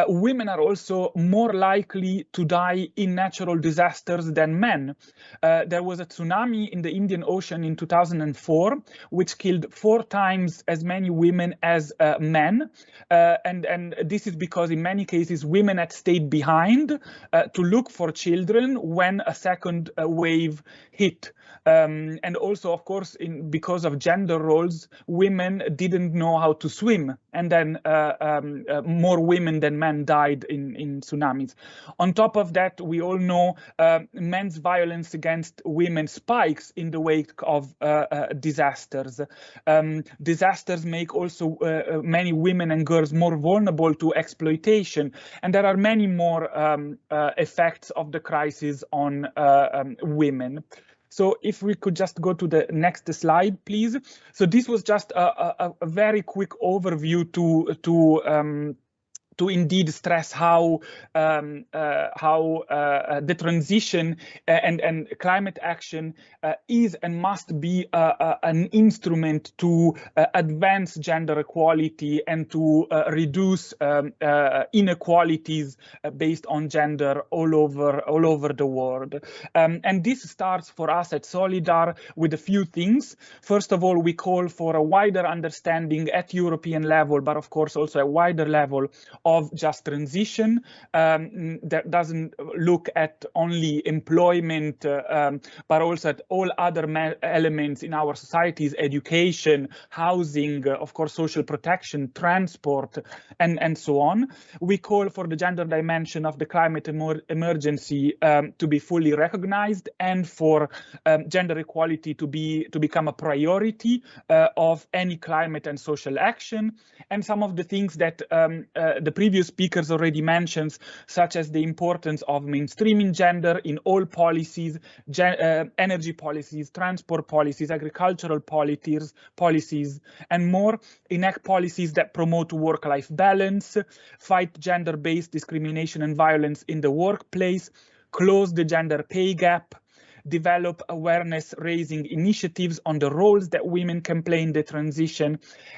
Women are also more likely to die in natural disasters than men. There was a tsunami in the Indian Ocean in 2004, which killed 4 times as many women as men. And this is because in many cases, women had stayed behind to look for children when a second wave hit. And also, of course, because of gender roles, women didn't know how to swim, and then more women than men died in tsunamis. On top of that, we all know men's violence against women spikes in the wake of disasters. Disasters make also many women and girls more vulnerable to exploitation, and there are many more effects of the crisis on women. So if we could just go to the next slide, please. So this was just a very quick overview to indeed stress how the transition and climate action is and must be an instrument to advance gender equality and to reduce inequalities based on gender all over the world. And this starts for us at Solidar with a few things. First of all, we call for a wider understanding at European level, but of course also a wider level of just transition that doesn't look at only employment, but also at all other elements in our societies: education, housing, of course, social protection, transport, and so on. We call for the gender dimension of the climate emergency to be fully recognized, and for gender equality to become a priority of any climate and social action. And some of the things that the previous speakers already mentioned, such as the importance of mainstreaming gender in all policies, energy policies, transport policies, agricultural policies, and more, enact policies that promote work-life balance, fight gender-based discrimination and violence in the workplace, close the gender pay gap, develop awareness-raising initiatives on the roles that women can play in the transition,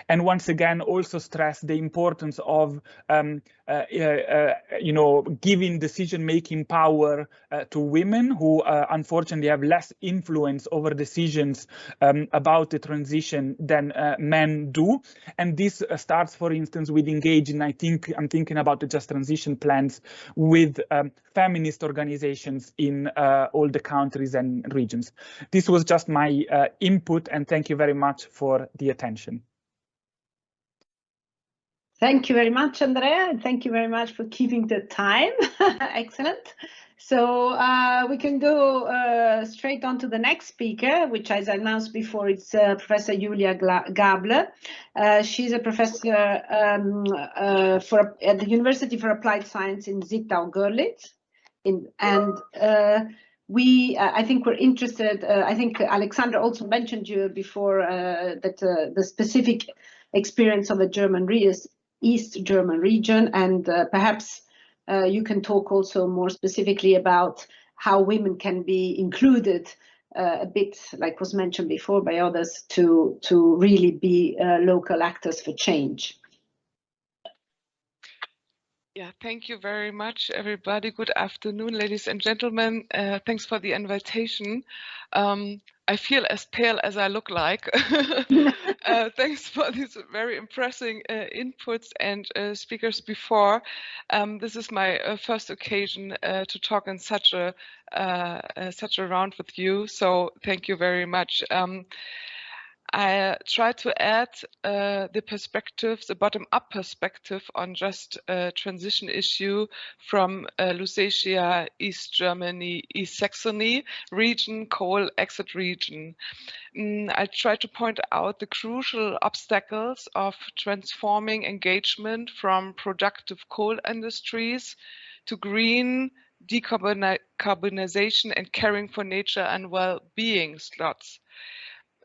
and once again also stress the importance of giving decision-making power to women who unfortunately have less influence over decisions about the transition than men do. And this starts, for instance, with engaging, I'm thinking about the Just Transition plans, with feminist organizations in all the countries and regions. This was just my input, and thank you very much for the attention. Thank you very much, Andrea, and thank you very much for keeping the time. Excellent. So we can go straight on to the next speaker, which, as I announced before, it's Professor Julia Gable. She's a professor at the University for Applied Science in Zittau-Görlitz. I think we're interested, I think Alexandra also mentioned you before that the specific experience of the East German region, and perhaps you can talk also more specifically about how women can be included a bit, like was mentioned before by others, to really be local actors for change. Yeah, thank you very much, everybody. Good afternoon, ladies and gentlemen. Thanks for the invitation. I feel as pale as I look like. Thanks for these very impressive inputs and speakers before. This is my first occasion to talk in such a round with you, so thank you very much. I try to add the perspectives, the bottom-up perspective on just a transition issue from Lusatia, East Germany, East Saxony region, coal exit region. I try to point out the crucial obstacles of transforming engagement from productive coal industries to green decarbonization and caring for nature and well-being slots.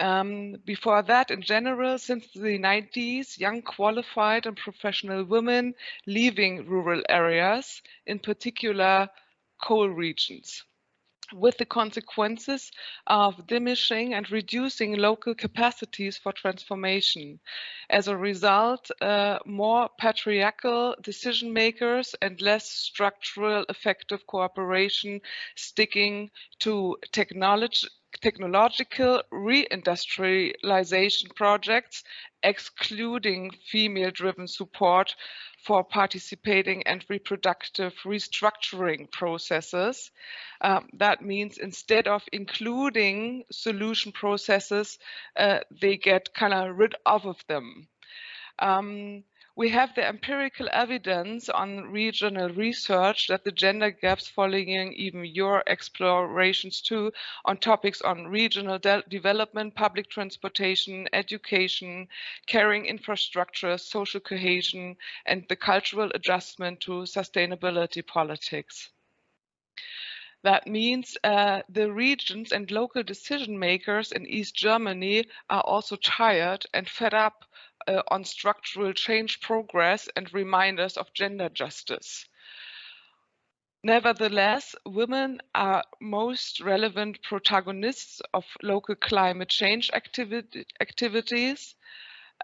Before that, in general, since the 90s, young qualified and professional women leaving rural areas, in particular coal regions, with the consequences of diminishing and reducing local capacities for transformation. As a result, more patriarchal decision makers and less structural effective cooperation sticking to technological reindustrialization projects, excluding female-driven support for participating and reproductive restructuring processes. That means instead of including solution processes, they get kind of rid of them. We have the empirical evidence on regional research that the gender gaps, following even your explorations too, on topics on regional development, public transportation, education, caring infrastructure, social cohesion, and the cultural adjustment to sustainability politics. That means the regions and local decision makers in East Germany are also tired and fed up on structural change progress and reminders of gender justice. Nevertheless, women are most relevant protagonists of local climate change activities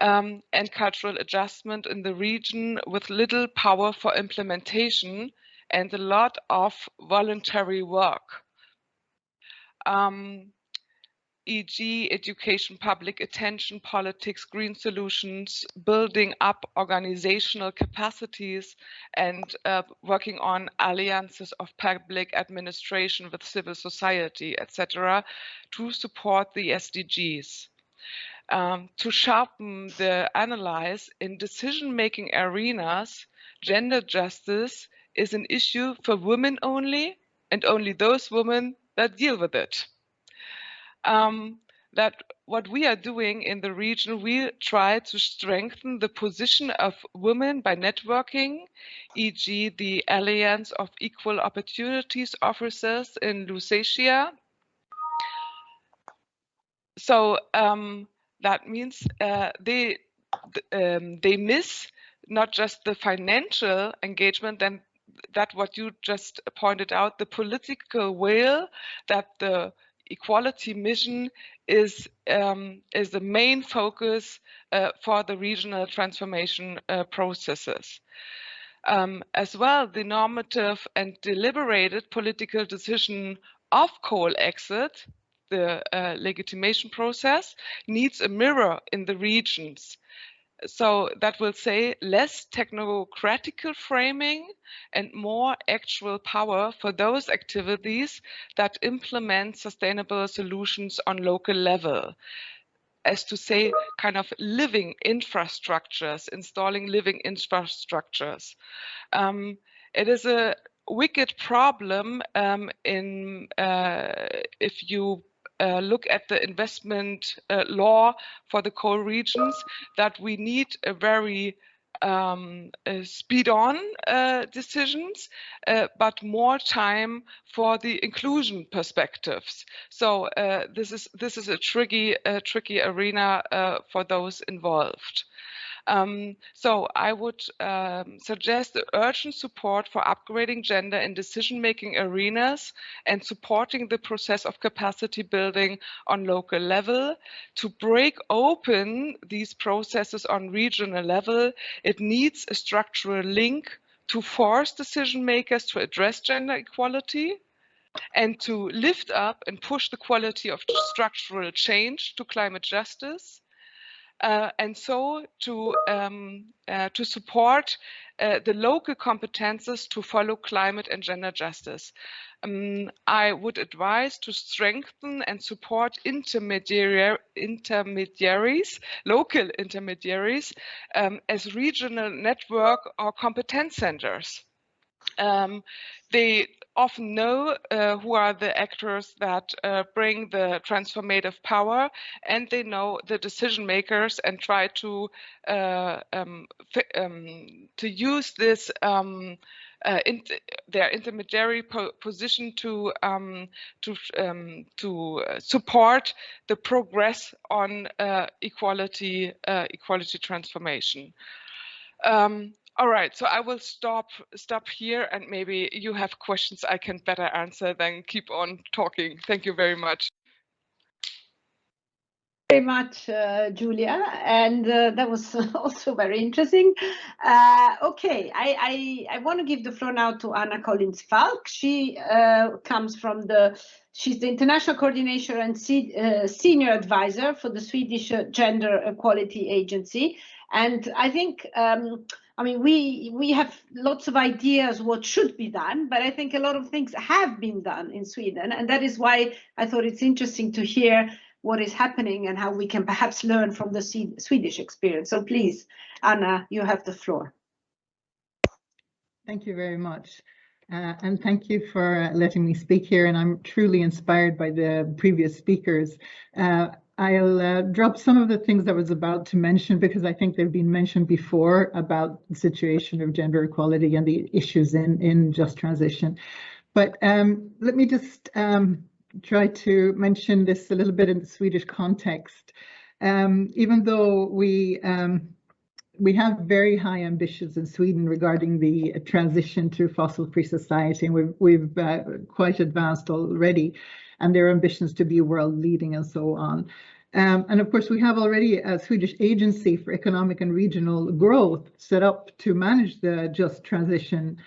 and cultural adjustment in the region, with little power for implementation and a lot of voluntary work. e.g. education, public attention, politics, green solutions, building up organizational capacities, and working on alliances of public administration with civil society, etc., to support the SDGs. To sharpen the analysis in decision-making arenas, gender justice is an issue for women only, and only those women that deal with it. That what we are doing in the region, we try to strengthen the position of women by networking, e.g. the Alliance of Equal Opportunities Officers in Lusatia. So that means they miss not just the financial engagement, then that what you just pointed out, the political will, that the equality mission is the main focus for the regional transformation processes. As well, the normative and deliberated political decision of coal exit, the legitimation process, needs a mirror in the regions. So that will say less technocratical framing and more actual power for those activities that implement sustainable solutions on local level. As to say, kind of living infrastructures, installing living infrastructures. It is a wicked problem if you look at the investment law for the coal regions, that we need a very speed-on decisions, but more time for the inclusion perspectives. So this is a tricky arena for those involved. So I would suggest the urgent support for upgrading gender in decision-making arenas and supporting the process of capacity building on local level. To break open these processes on regional level, it needs a structural link to force decision makers to address gender equality and to lift up and push the quality of structural change to climate justice. And so to support the local competences to follow climate and gender justice. I would advise to strengthen and support intermediaries, local intermediaries, as regional network or competence centers. They often know who are the actors that bring the transformative power, and they know the decision makers and try to use this their intermediary position to support the progress on equality transformation. All right, so I will stop here, and maybe you have questions I can better answer, then keep on talking. Thank you very much. Very much, Julia, and that was also very interesting. Okay, I want to give the floor now to Anna Collins-Falk. She comes from she's the international coordinator and senior advisor for the Swedish Gender Equality Agency, and I think. I mean, we have lots of ideas what should be done, but I think a lot of things have been done in Sweden, and that is why I thought it's interesting to hear what is happening and how we can perhaps learn from the Swedish experience. So please, Anna, you have the floor. Thank you very much. And thank you for letting me speak here. And I'm truly inspired by the previous speakers. I'll drop some of the things I was about to mention because I think they've been mentioned before about the situation of gender equality and the issues in just transition. But let me just try to mention this a little bit in the Swedish context. Even though we have very high ambitions in Sweden regarding the transition to fossil-free society, and we've quite advanced already, and there are ambitions to be world leading and so on. And of course, we have already a Swedish Agency for Economic and Regional Growth set up to manage the just transition.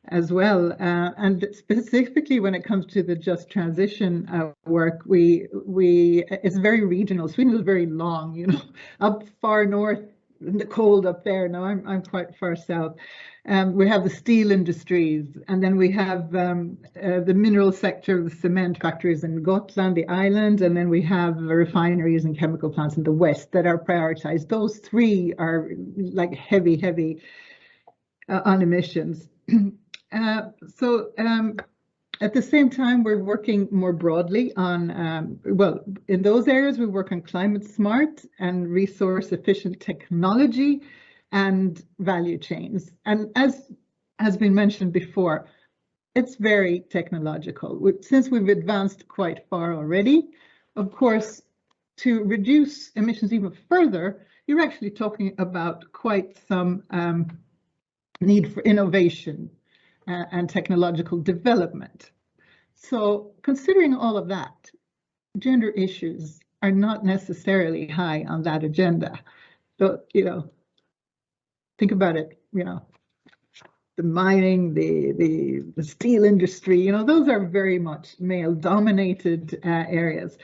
as well. And specifically when it comes to the just transition work, it's very regional. Sweden is very long, you know, up far north in the cold up there. Now I'm quite far south. We have the steel industries, and then we have the mineral sector, the cement factories in Gotland, the island, and then we have refineries and chemical plants in the west that are prioritized. Those three are like heavy on emissions. At the same time, we're working more broadly on, well, in those areas, we work on climate smart and resource efficient technology and value chains. And as has been mentioned before, it's very technological. Since we've advanced quite far already, of course, to reduce emissions even further, you're actually talking about quite some need for innovation and technological development. So considering all of that, gender issues are not necessarily high on that agenda. So, you know, think about it, you know, the mining, the steel industry, you know, those are very much male-dominated areas.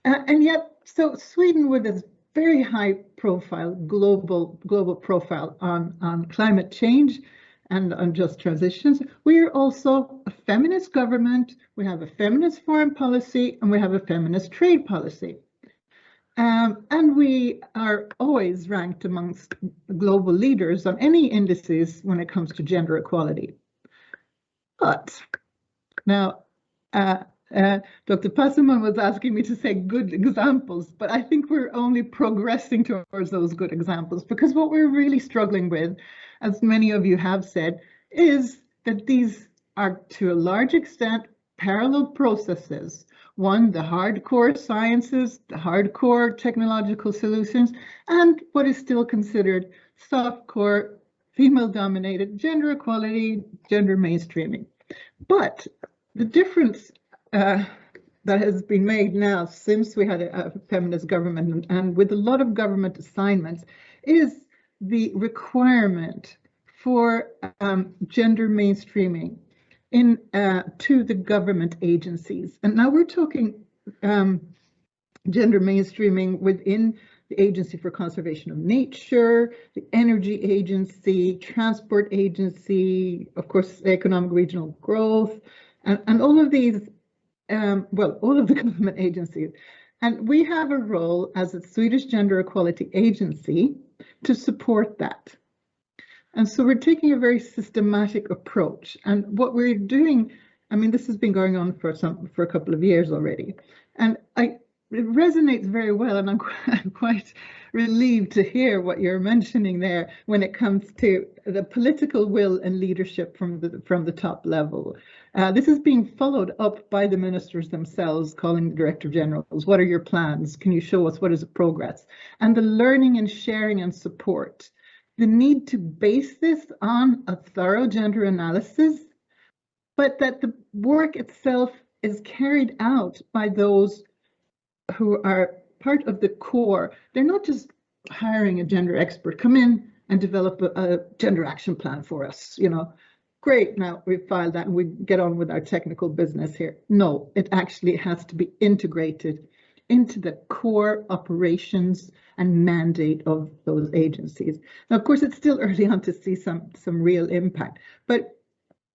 And yet, so Sweden, with its very high profile, global profile on climate change and on just transitions, we are also a feminist government, we have a feminist foreign policy, and we have a feminist trade policy. And we are always ranked amongst global leaders on any indices when it comes to gender equality. But now, Dr. Paserman was asking me to say good examples, but I think we're only progressing towards those good examples, because what we're really struggling with, as many of you have said, is that these are to a large extent parallel processes. One, the hardcore sciences, the hardcore technological solutions, and what is still considered softcore, female-dominated gender equality, gender mainstreaming. But the difference that has been made now since we had a feminist government and with a lot of government assignments is the requirement for gender mainstreaming in to the government agencies. And now we're talking gender mainstreaming within the Agency for Conservation of Nature, the Energy Agency, Transport Agency, of course, Economic Regional Growth, and all of these, well, all of the government agencies. And we have a role as a Swedish Gender Equality Agency to support that. And so we're taking a very systematic approach. And what we're doing, I mean, this has been going on for a couple of years already. And it resonates very well, and I'm quite relieved to hear what you're mentioning there when it comes to the political will and leadership from the top level. This is being followed up by the ministers themselves, calling the Director Generals. What are your plans? Can you show us what is the progress? And the learning and sharing and support. The need to base this on a thorough gender analysis, but that the work itself is carried out by those who are part of the core. They're not just hiring a gender expert, come in and develop a gender action plan for us, you know. Great, now we've filed that and we get on with our technical business here. No, it actually has to be integrated into the core operations and mandate of those agencies. Now, of course, it's still early on to see some real impact, but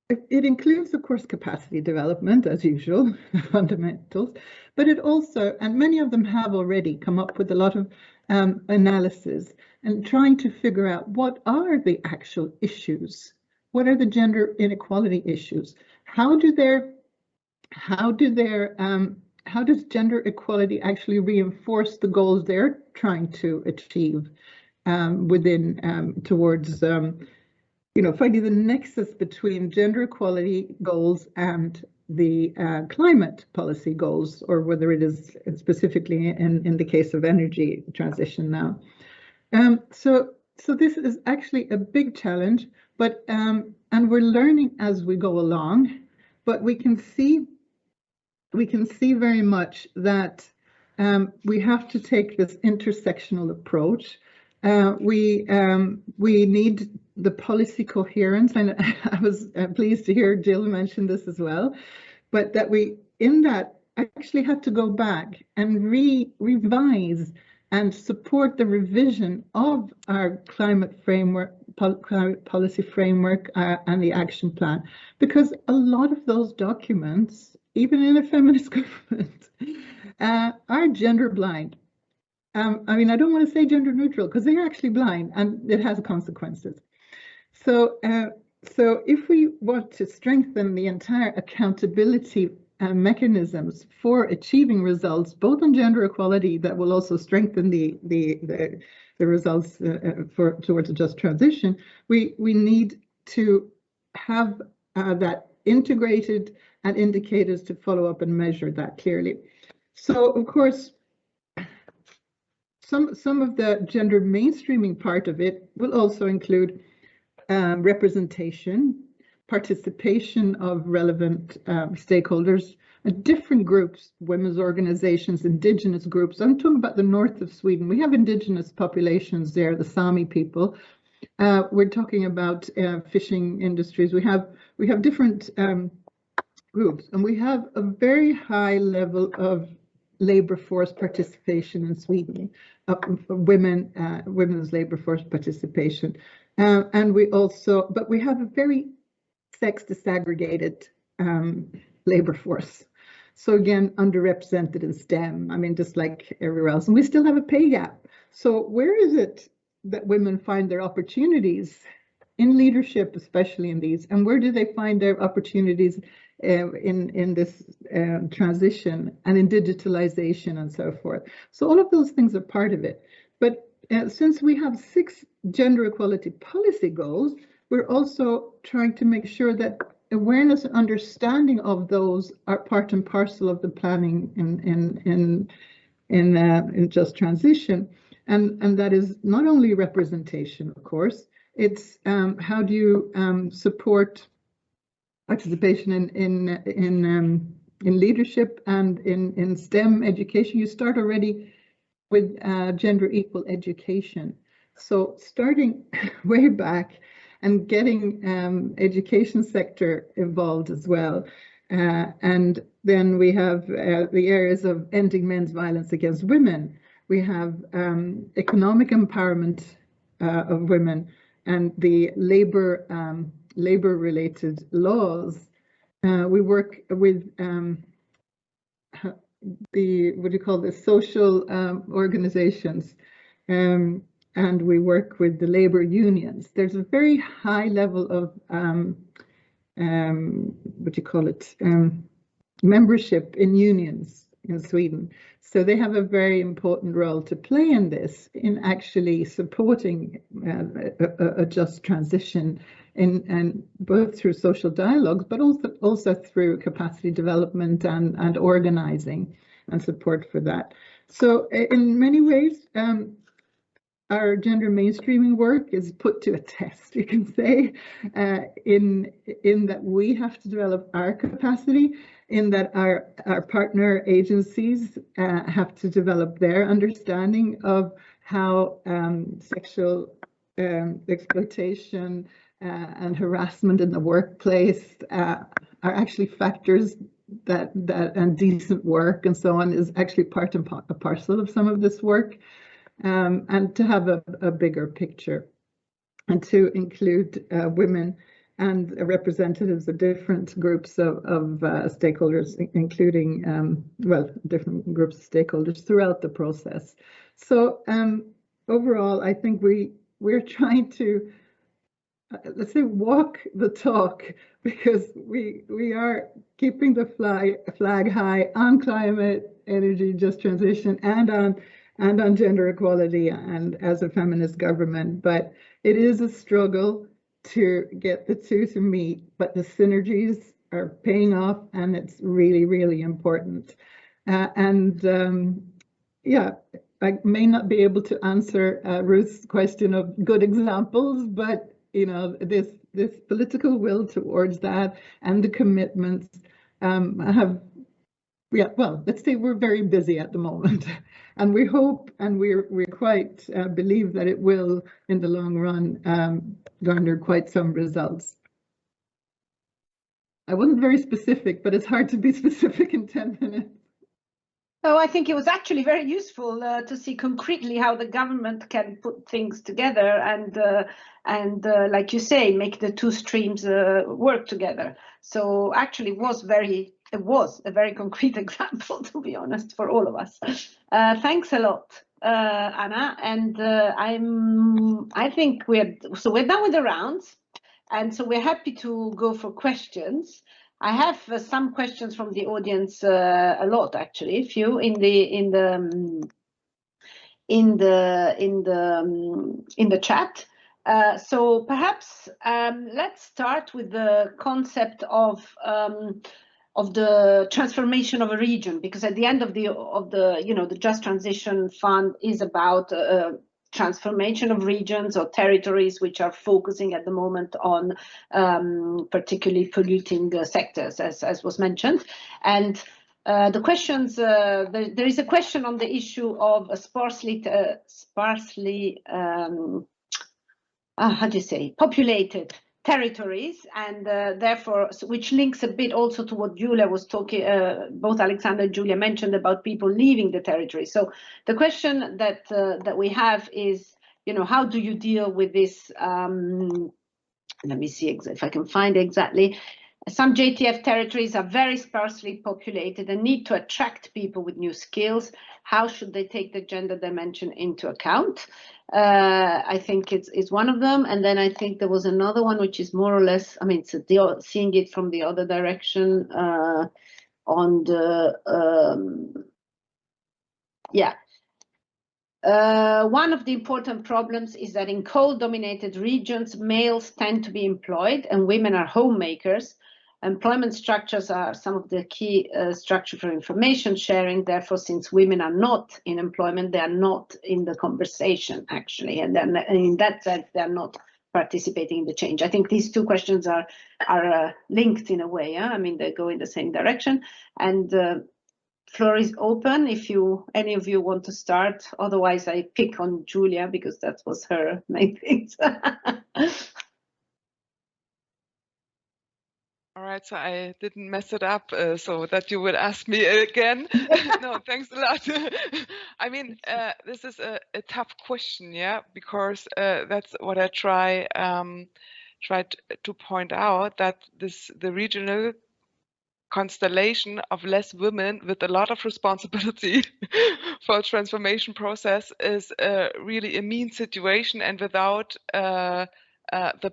it includes, of course, capacity development, as usual, fundamentals, but it also, and many of them have already come up with a lot of analysis and trying to figure out what are the actual issues, what are the gender inequality issues, how does gender equality actually reinforce the goals they're trying to achieve towards finding the nexus between gender equality goals and the climate policy goals, or whether it is specifically in the case of energy transition now. So this is actually a big challenge, but and we're learning as we go along, but we can see very much that we have to take this intersectional approach. We need the policy coherence, and I was pleased to hear Jill mention this as well, but that we in that actually had to go back and revise and support the revision of our climate framework, climate policy framework, and the action plan, because a lot of those documents, even in a feminist government, are gender blind. I mean, I don't want to say gender neutral because they're actually blind and it has consequences. So, so if we want to strengthen the entire accountability mechanisms for achieving results, both on gender equality, that will also strengthen the results towards a just transition, we need to have that integrated and indicators to follow up and measure that clearly. So, of course, some of the gender mainstreaming part of it will also include representation, participation of relevant stakeholders, different groups, women's organizations, indigenous groups. I'm talking about the north of Sweden. We have indigenous populations there, the Sami people. We're talking about fishing industries. We have different groups, and we have a very high level of labor force participation in Sweden, women's labor force participation. And we also, but we have a very sex disaggregated labor force. So again, underrepresented in STEM, I mean, just like everywhere else. And we still have a pay gap. So where is it that women find their opportunities in leadership, especially in these? And where do they find their opportunities in this transition and in digitalization and so forth? So all of those things are part of it. But since we have 6 gender equality policy goals, we're also trying to make sure that awareness and understanding of those are part and parcel of the planning in just transition. And that is not only representation, of course, it's how do you support participation in leadership and in STEM education. You start already with gender equal education. So starting way back and getting education sector involved as well. And then we have the areas of ending men's violence against women. We have economic empowerment of women and the labor related laws. We work with the social organizations, and we work with the labor unions. There's a very high level of membership in unions in Sweden. So they have a very important role to play in this, in actually supporting a just transition, and both through social dialogues, but also through capacity development and organizing and support for that. So in many ways, our gender mainstreaming work is put to a test, you can say, in that we have to develop our capacity, in that our partner agencies have to develop their understanding of how sexual exploitation and harassment in the workplace are actually factors that and decent work and so on is actually part and parcel of some of this work. And to have a bigger picture and to include women and representatives of different groups of stakeholders, including, different groups of stakeholders throughout the process. So overall, I think we're trying to, let's say, walk the talk, because we are keeping the flag high on climate, energy, just transition, and on gender equality and as a feminist government. But it is a struggle to get the two to meet, but the synergies are paying off, and it's really, really important. Yeah, I may not be able to answer Ruth's question of good examples, but you know, this political will towards that and the commitments have Yeah, well, let's say we're very busy at the moment, and we hope and we're quite believe that it will, in the long run, garner quite some results. I wasn't very specific, but it's hard to be specific in 10 minutes. Oh, I think it was actually very useful to see concretely how the government can put things together and like you say, make the two streams work together. So actually, it was a very concrete example, to be honest, for all of us. Thanks a lot, Anna. And I think we're done with the rounds, and so we're happy to go for questions. I have some questions from the audience, a lot actually, a few in the chat. So perhaps let's start with the concept of the transformation of a region, because at the end of the Just Transition Fund is about transformation of regions or territories which are focusing at the moment on particularly polluting sectors, as was mentioned. And the questions, there is a question on the issue of populated territories, and therefore, which links a bit also to what Julia was talking, both Alexander and Julia mentioned about people leaving the territory. So the question that we have is, how do you deal with this? Let me see if I can find exactly. Some JTF territories are very sparsely populated and need to attract people with new skills. How should they take the gender dimension into account? I think it's one of them. And then I think there was another one, which is more or less, seeing it from the other direction on the, one of the important problems is that in coal-dominated regions, males tend to be employed and women are homemakers. Employment structures are some of the key structure for information sharing. Therefore, since women are not in employment, they are not in the conversation, actually. And then in that sense, they are not participating in the change. I think these two questions are linked in a way. Yeah? They go in the same direction. And floor is open if any of you want to start. Otherwise, I pick on Julia because that was her main thing. All right, so I didn't mess it up so that you would ask me again. No, thanks a lot. This is a tough question, yeah, because that's what I tried to point out, that the regional constellation of less women with a lot of responsibility for a transformation process is really a mean situation, and without the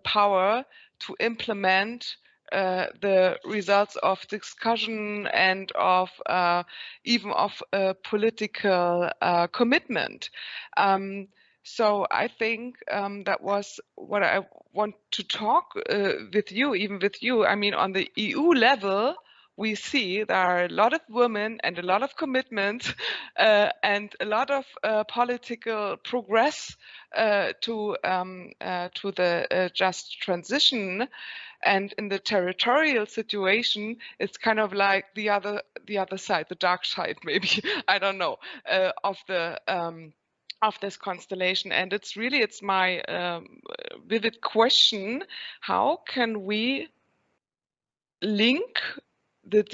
power to implement the results of discussion and of even of political commitment. So I think that was what I want to talk with you, even with you. On the EU level, we see there are a lot of women and a lot of commitment and a lot of political progress to the just transition. And in the territorial situation, it's kind of like the other side, the dark side, maybe, I don't know, of this constellation. And it's my vivid question: how can we link the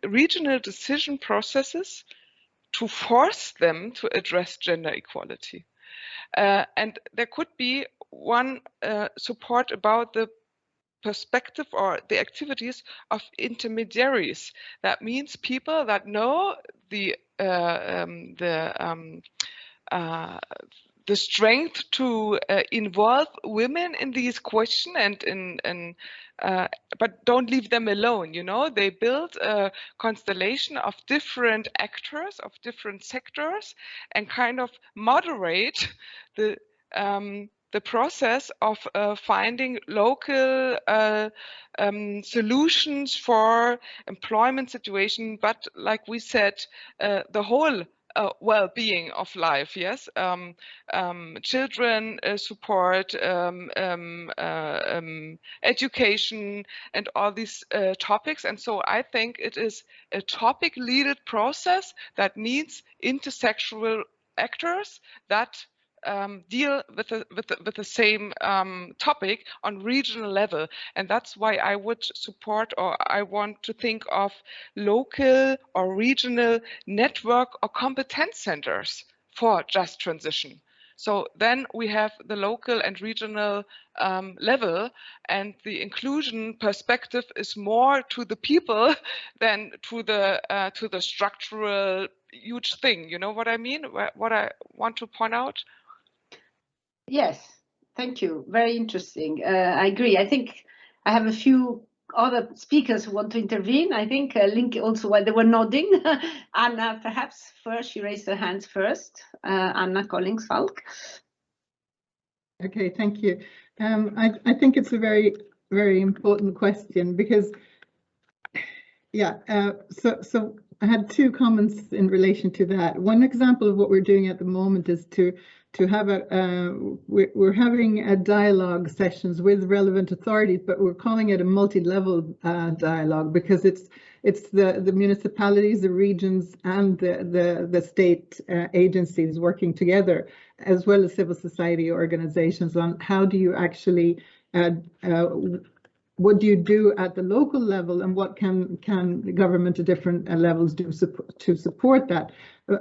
regional decision processes to force them to address gender equality? And there could be one support about the perspective or the activities of intermediaries. That means people that know the strength to involve women in these questions and but don't leave them alone. They build a constellation of different actors, of different sectors, and kind of moderate the process of finding local solutions for employment situation. But like we said, the whole well-being of life. Yes, children support, education, and all these topics. And so I think it is a topic-leaded process that needs intersectional actors that deal with the same topic on regional level. And that's why I would support, or I want to think of local or regional network or competence centers for just transition. So then we have the local and regional level, and the inclusion perspective is more to the people than to the structural huge thing. You know what I mean? What I want to point out? Yes, thank you. Very interesting. I agree. I think I have a few other speakers who want to intervene. I think Link also, while they were nodding. Anna, perhaps first, she raised her hands first. Anna Collings-Falk. Okay, thank you. I think it's a very, very important question because, yeah, so I had two comments in relation to that. One example of what we're doing at the moment is to have we're having a dialogue sessions with relevant authorities, but we're calling it a multi-level dialogue because it's the municipalities, the regions, and the state agencies working together, as well as civil society organizations, on how do you actually what do you do at the local level, and what can the government at different levels do to support that.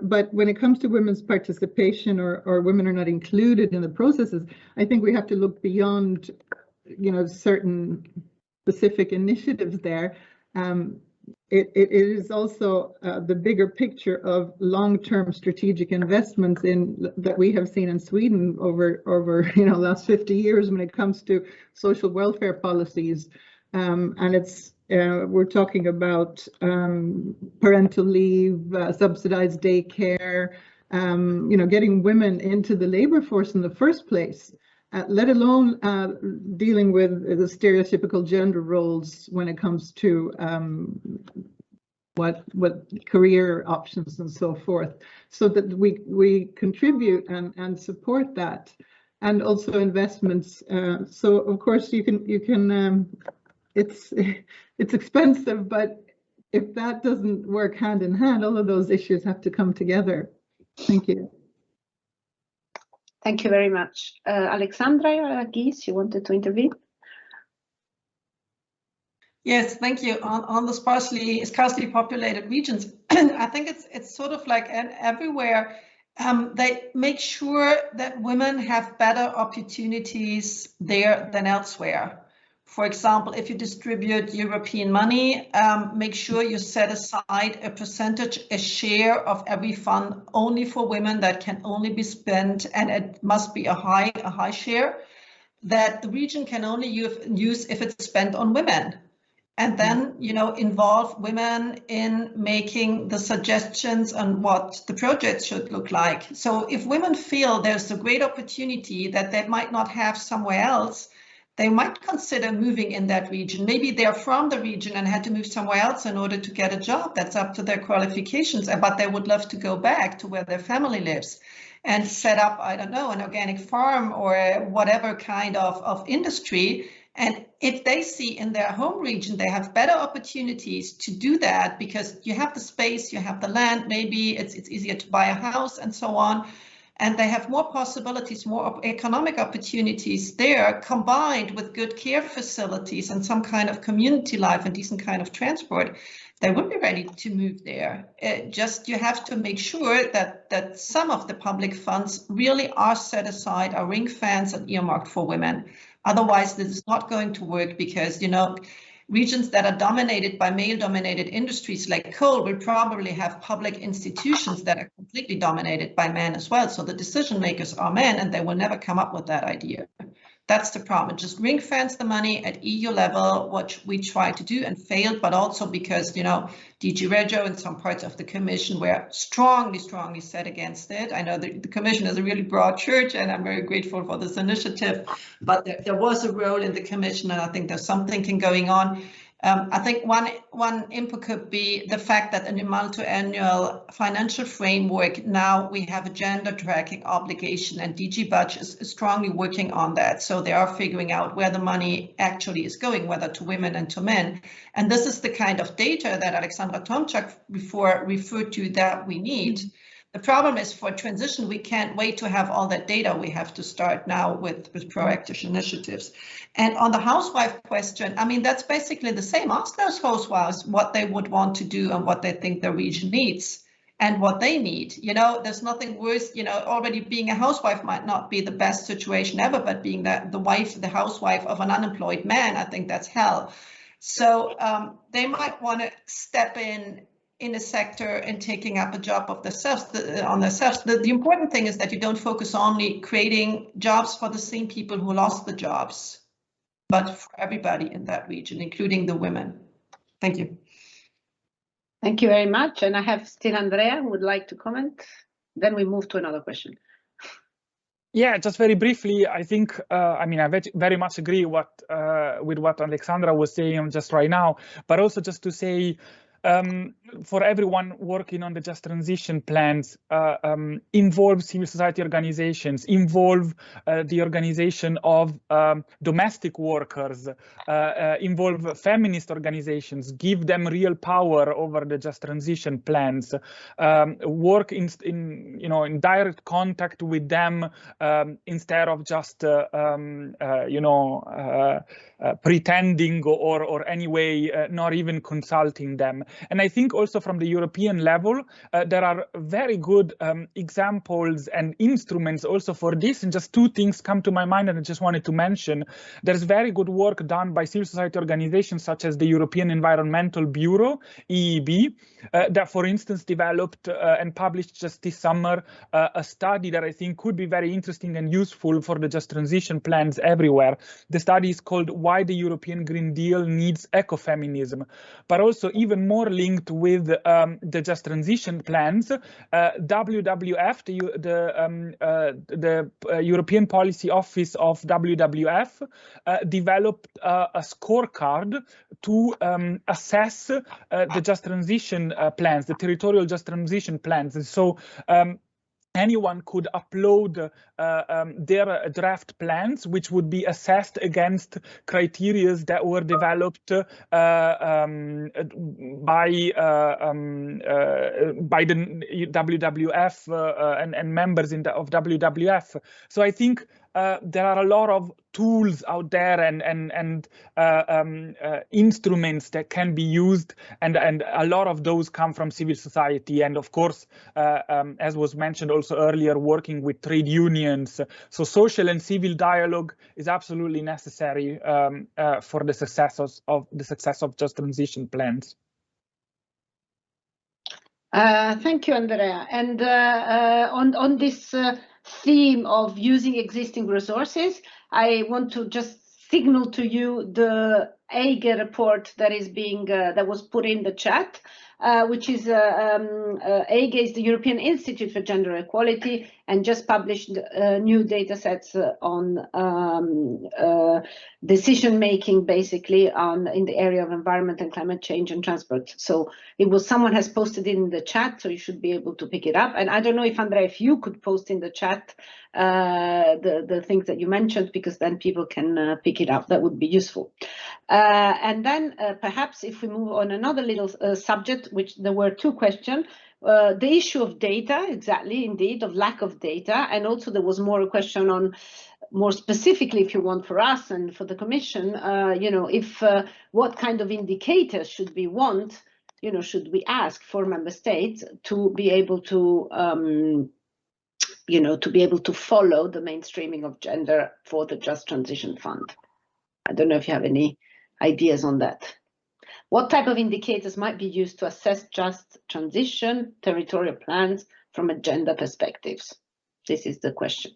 But when it comes to women's participation or women are not included in the processes, I think we have to look beyond, certain specific initiatives there. It is also the bigger picture of long-term strategic investments that we have seen in Sweden over last 50 years when it comes to social welfare policies, and it's we're talking about parental leave, subsidized daycare, getting women into the labor force in the first place. Let alone dealing with the stereotypical gender roles when it comes to what career options and so forth, so that we contribute and support that, and also investments. So of course you can it's expensive, but if that doesn't work hand in hand, all of those issues have to come together. Thank you. Thank you very much. Alexandra Gies, you wanted to intervene? Yes, thank you. On the scarcely populated regions, I think it's sort of like everywhere. They make sure that women have better opportunities there than elsewhere. For example, if you distribute European money, make sure you set aside a percentage, a share of every fund only for women that can only be spent, and it must be a high share that the region can only use if it's spent on women. And then, involve women in making the suggestions on what the project should look like. So if women feel there's a great opportunity that they might not have somewhere else, they might consider moving in that region. Maybe they're from the region and had to move somewhere else in order to get a job that's up to their qualifications, but they would love to go back to where their family lives and set up, I don't know, an organic farm or whatever kind of industry. And if they see in their home region, they have better opportunities to do that because you have the space, you have the land, maybe it's easier to buy a house and so on. And they have more possibilities, more economic opportunities there, combined with good care facilities and some kind of community life and decent kind of transport. They would be ready to move there. Just you have to make sure that some of the public funds really are set aside, are ring-fenced and earmarked for women. Otherwise, this is not going to work because, regions that are dominated by male-dominated industries like coal will probably have public institutions that are completely dominated by men as well. So the decision makers are men, and they will never come up with that idea. That's the problem. Just ring-fence the money at EU level, what we tried to do and failed, but also because, DG Regio and some parts of the Commission were strongly set against it. I know the Commission is a really broad church, and I'm very grateful for this initiative, but there was a role in the Commission, and I think there's some thinking going on. I think one input could be the fact that in the multi-annual financial framework, now we have a gender tracking obligation, and DG Budget is strongly working on that. So they are figuring out where the money actually is going, whether to women and to men. And this is the kind of data that Alexandra Tomczak before referred to that we need. The problem is for transition, we can't wait to have all that data. We have to start now with proactive initiatives. And on the housewife question, I mean, that's basically the same. Ask those housewives what they would want to do and what they think the region needs and what they need. You know, there's nothing worse, you know, already being a housewife might not be the best situation ever, but being the housewife of an unemployed man, I think that's hell. So they might want to step in a sector and taking up a job of themselves on themselves. The important thing is that you don't focus only creating jobs for the same people who lost the jobs, but for everybody in that region, including the women. Thank you. Thank you very much. And I have still Andrea who would like to comment. Then we move to another question. Yeah, just very briefly, I think, I mean, I very much agree with what Alexandra was saying just right now, but also just to say, for everyone working on the just transition plans, involve civil society organizations, involve the organization of domestic workers, involve feminist organizations, give them real power over the just transition plans, work in direct contact with them instead of just pretending or anyway not even consulting them. And I think also from the European level, there are very good examples and instruments also for this. And just two things come to my mind and I just wanted to mention. There's very good work done by civil society organizations such as the European Environmental Bureau, EEB, that, for instance, developed and published just this summer a study that I think could be very interesting and useful for the just transition plans everywhere. The study is called Why the European Green Deal Needs Ecofeminism, but also even more linked with the just transition plans. WWF, the European Policy Office of WWF, developed a scorecard to assess the just transition plans, the territorial just transition plans. And so anyone could upload their draft plans, which would be assessed against criteria that were developed by the WWF and members of WWF. So I think there are a lot of tools out there and instruments that can be used, and a lot of those come from civil society, and of course, as was mentioned also earlier, working with trade unions. So social and civil dialogue is absolutely necessary for the success of just transition plans. Thank you, Andrea. And on this theme of using existing resources, I want to just signal to you the AGE report that is that was put in the chat, which is AGE is the European Institute for Gender Equality, and just published new data sets on decision making, basically in the area of environment and climate change and transport. So someone has posted it in the chat, so you should be able to pick it up. And I don't know if Andrea, if you could post in the chat the things that you mentioned, because then people can pick it up. That would be useful. And then perhaps if we move on another little subject, which there were two questions, the issue of data, exactly, indeed, of lack of data. And also there was more a question on, more specifically, if you want, for us and for the Commission, what kind of indicators should we want, should we ask for member states to be able to to be able to follow the mainstreaming of gender for the Just Transition Fund. I don't know if you have any ideas on that. What type of indicators might be used to assess just transition territorial plans from a gender perspective? This is the question.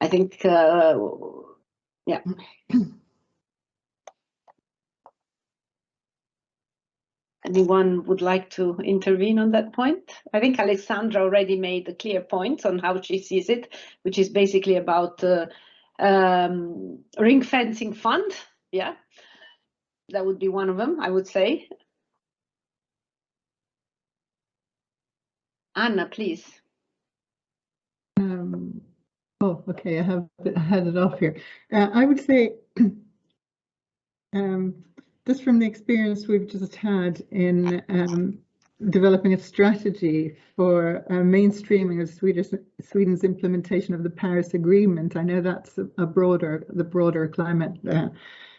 I think, yeah. Anyone would like to intervene on that point? I think Alexandra already made the clear points on how she sees it, which is basically about ring fencing fund. Yeah. That would be one of them, I would say. Anna, please. Oh, okay, I had it off here. I would say, just from the experience we've just had in developing a strategy for mainstreaming of Sweden's implementation of the Paris Agreement. I know that's the broader climate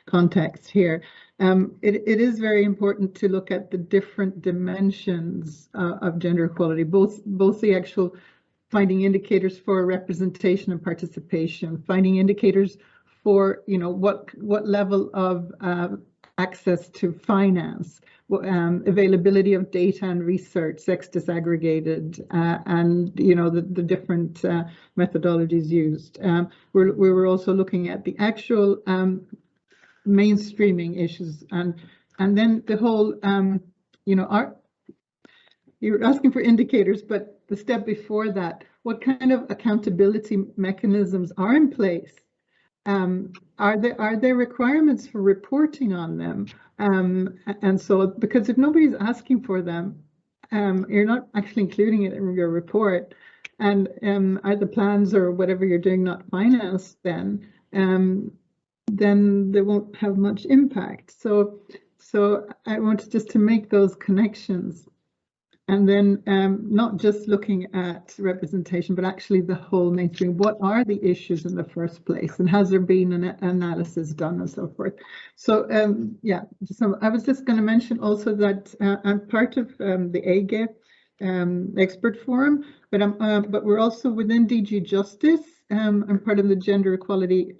context here. It is very important to look at the different dimensions of gender equality, both the actual finding indicators for representation and participation, finding indicators for what level of access to finance, availability of data and research, sex disaggregated, and the different methodologies used. We were also looking at the actual mainstreaming issues, and then the whole you're asking for indicators, but the step before that, what kind of accountability mechanisms are in place? Are there requirements for reporting on them? And so, because if nobody's asking for them, you're not actually including it in your report, and are the plans or whatever you're doing not financed, then they won't have much impact. So I wanted just to make those connections. And then not just looking at representation, but actually the whole mainstream. What are the issues in the first place? And has there been an analysis done and so forth? So yeah, so I was just going to mention also that I'm part of the AGE expert forum, but we're also within DG Justice. I'm part of the gender equality,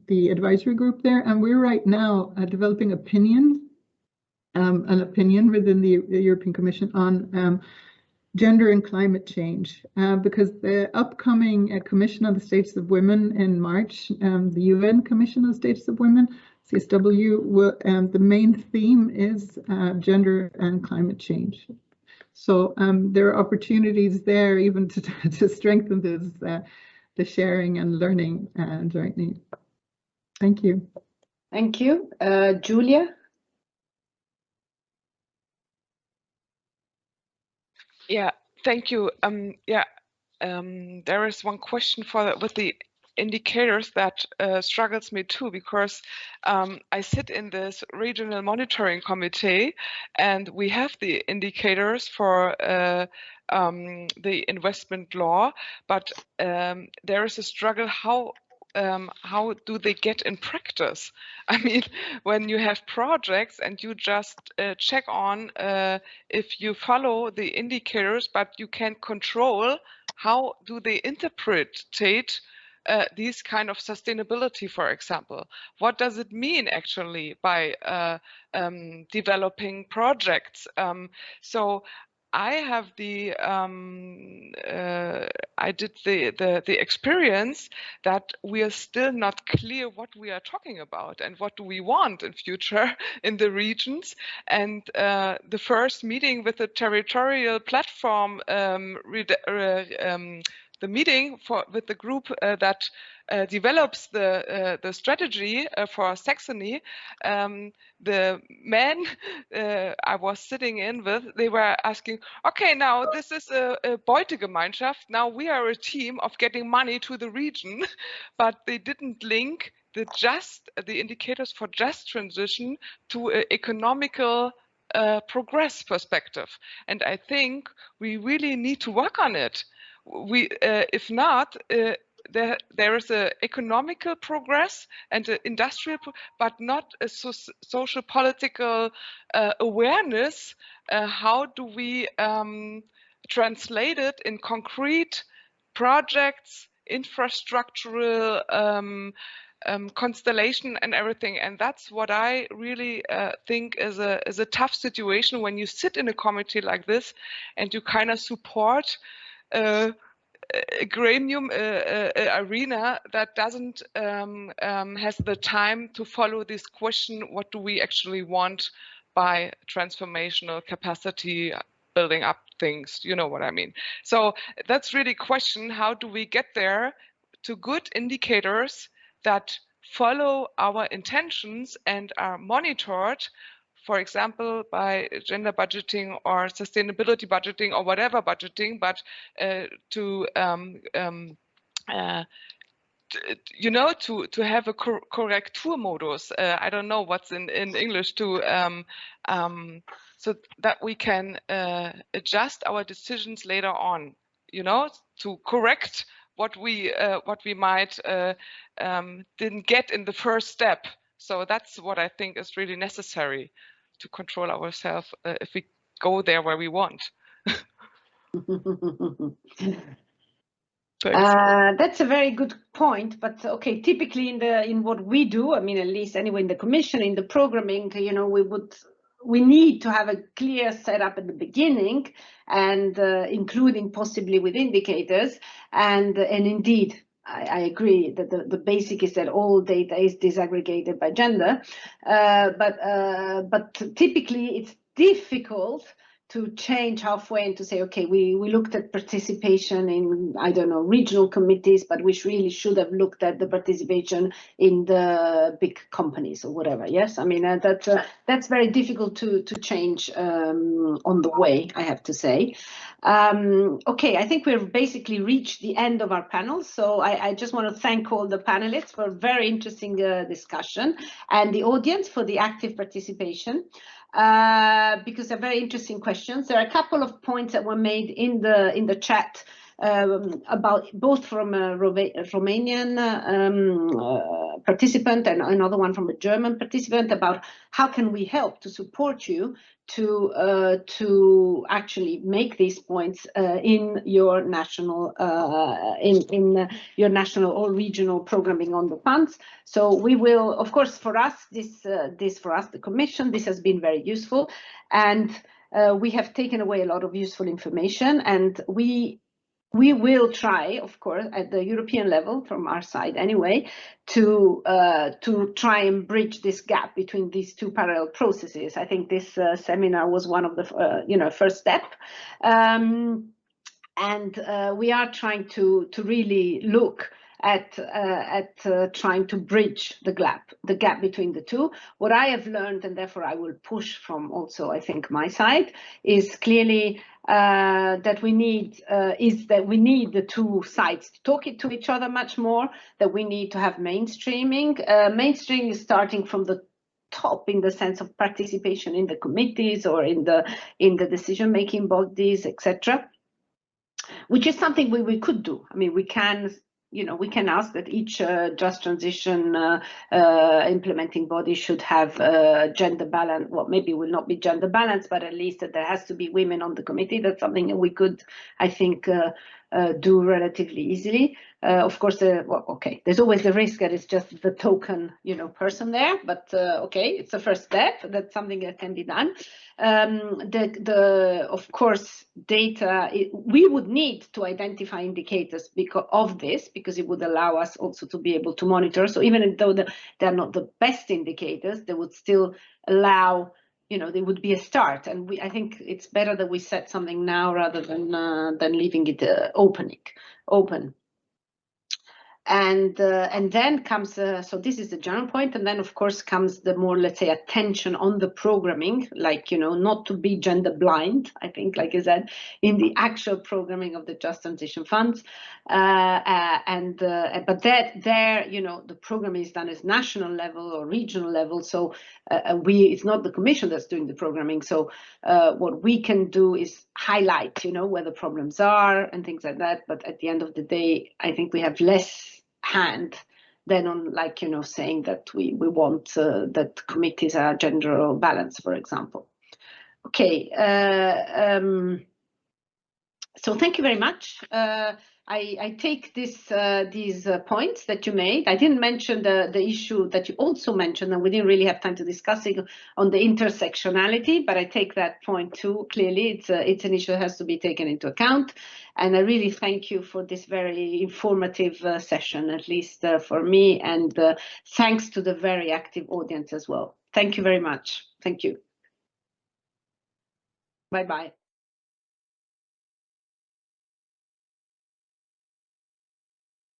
the advisory group there. And we're right now developing an opinion within the European Commission on gender and climate change, because the upcoming Commission on the Status of Women in March, the UN Commission on the Status of Women, CSW, the main theme is gender and climate change. So there are opportunities there even to strengthen this, the sharing and learning jointly. Thank you. Thank you. Julia? Yeah, thank you. There is one question with the indicators that struggles me too, because I sit in this regional monitoring committee, and we have the indicators for the investment law, but there is a struggle how do they get in practice? I mean, when you have projects and you just check on if you follow the indicators, but you can't control, how do they interpret these kind of sustainability, for example? What does it mean actually by developing projects? So I have I did the experience that we are still not clear what we are talking about and what do we want in future in the regions. And the first meeting with the territorial platform, the meeting with the group that develops the strategy for Saxony, the men I was sitting in with, they were asking, okay, now this is a Beutegemeinschaft, now we are a team of getting money to the region, but they didn't link the indicators for just transition to an economical progress perspective. And I think we really need to work on it. If not, there is an economical progress and an industrial, but not a social political awareness. How do we translate it in concrete projects, infrastructural constellation and everything? And that's what I really think is a tough situation when you sit in a committee like this and you kind of support a gremium, arena that doesn't has the time to follow this question, what do we actually want by transformational capacity building up things, you know what I mean? So that's really a question, how do we get there to good indicators that follow our intentions and are monitored, for example, by gender budgeting or sustainability budgeting or whatever budgeting, but to have a correctur modus. I don't know what's in English, to so that we can adjust our decisions later on, to correct what we might didn't get in the first step. So that's what I think is really necessary to control ourselves if we go there where we want. That's a very good point, but okay, typically in what we do, I mean, at least anyway in the commission, in the programming, we need to have a clear setup at the beginning, and including possibly with indicators, and indeed I agree that the basic is that all data is disaggregated by gender, but typically it's difficult to change halfway and to say, okay, we looked at participation in, I don't know, regional committees, but we really should have looked at the participation in the big companies or whatever. Yes, I mean, that's very difficult to change on the way, I have to say. Okay, I think we've basically reached the end of our panel. So I just want to thank all the panelists for a very interesting discussion, and the audience for the active participation. Because they're very interesting questions. There are a couple of points that were made in the chat about both from a Romanian participant and another one from a German participant about how can we help to support you to actually make these points in your national your national or regional programming on the funds. So we will, of course, for us the Commission, this has been very useful, and we have taken away a lot of useful information, and we will try, of course, at the European level, from our side anyway, to try and bridge this gap between these two parallel processes. I think this seminar was one of the first step, and we are trying to really look at trying to bridge the gap between the two. What I have learned, and therefore I will push from also, I think, my side, is clearly that we need the two sides to talk to each other much more, that we need to have mainstreaming. Mainstream is starting from the top in the sense of participation in the committees or in the decision-making bodies, etc., which is something we could do. I mean, we can ask that each just transition implementing body should have gender balance. Well, maybe it will not be gender balance, but at least that there has to be women on the committee. That's something that we could, I think, do relatively easily. Of course, there's always the risk that it's just the token, person there. But okay, it's the first step. That's something that can be done. Of course, data. We would need to identify indicators because it would allow us also to be able to monitor. So even though they're not the best indicators, they would still allow. They would be a start, and I think it's better that we set something now rather than leaving it open. And then comes so this is the general point, and then of course comes the more, let's say, attention on the programming, like not to be gender blind, I think, like I said, in the actual programming of the Just Transition Funds, but that there the program is done as national level or regional level, so it's not the Commission that's doing the programming. So what we can do is highlight where the problems are and things like that, but at the end of the day, I think we have less hand than on saying that we want that committees are gender balanced, for example. Okay, so thank you very much. I take these points that you made. I didn't mention the issue that you also mentioned, and we didn't really have time to discuss it, on the intersectionality, but I take that point too. Clearly, it's an issue that has to be taken into account. And I really thank you for this very informative session, at least for me, and thanks to the very active audience as well. Thank you very much. Thank you. Bye-bye.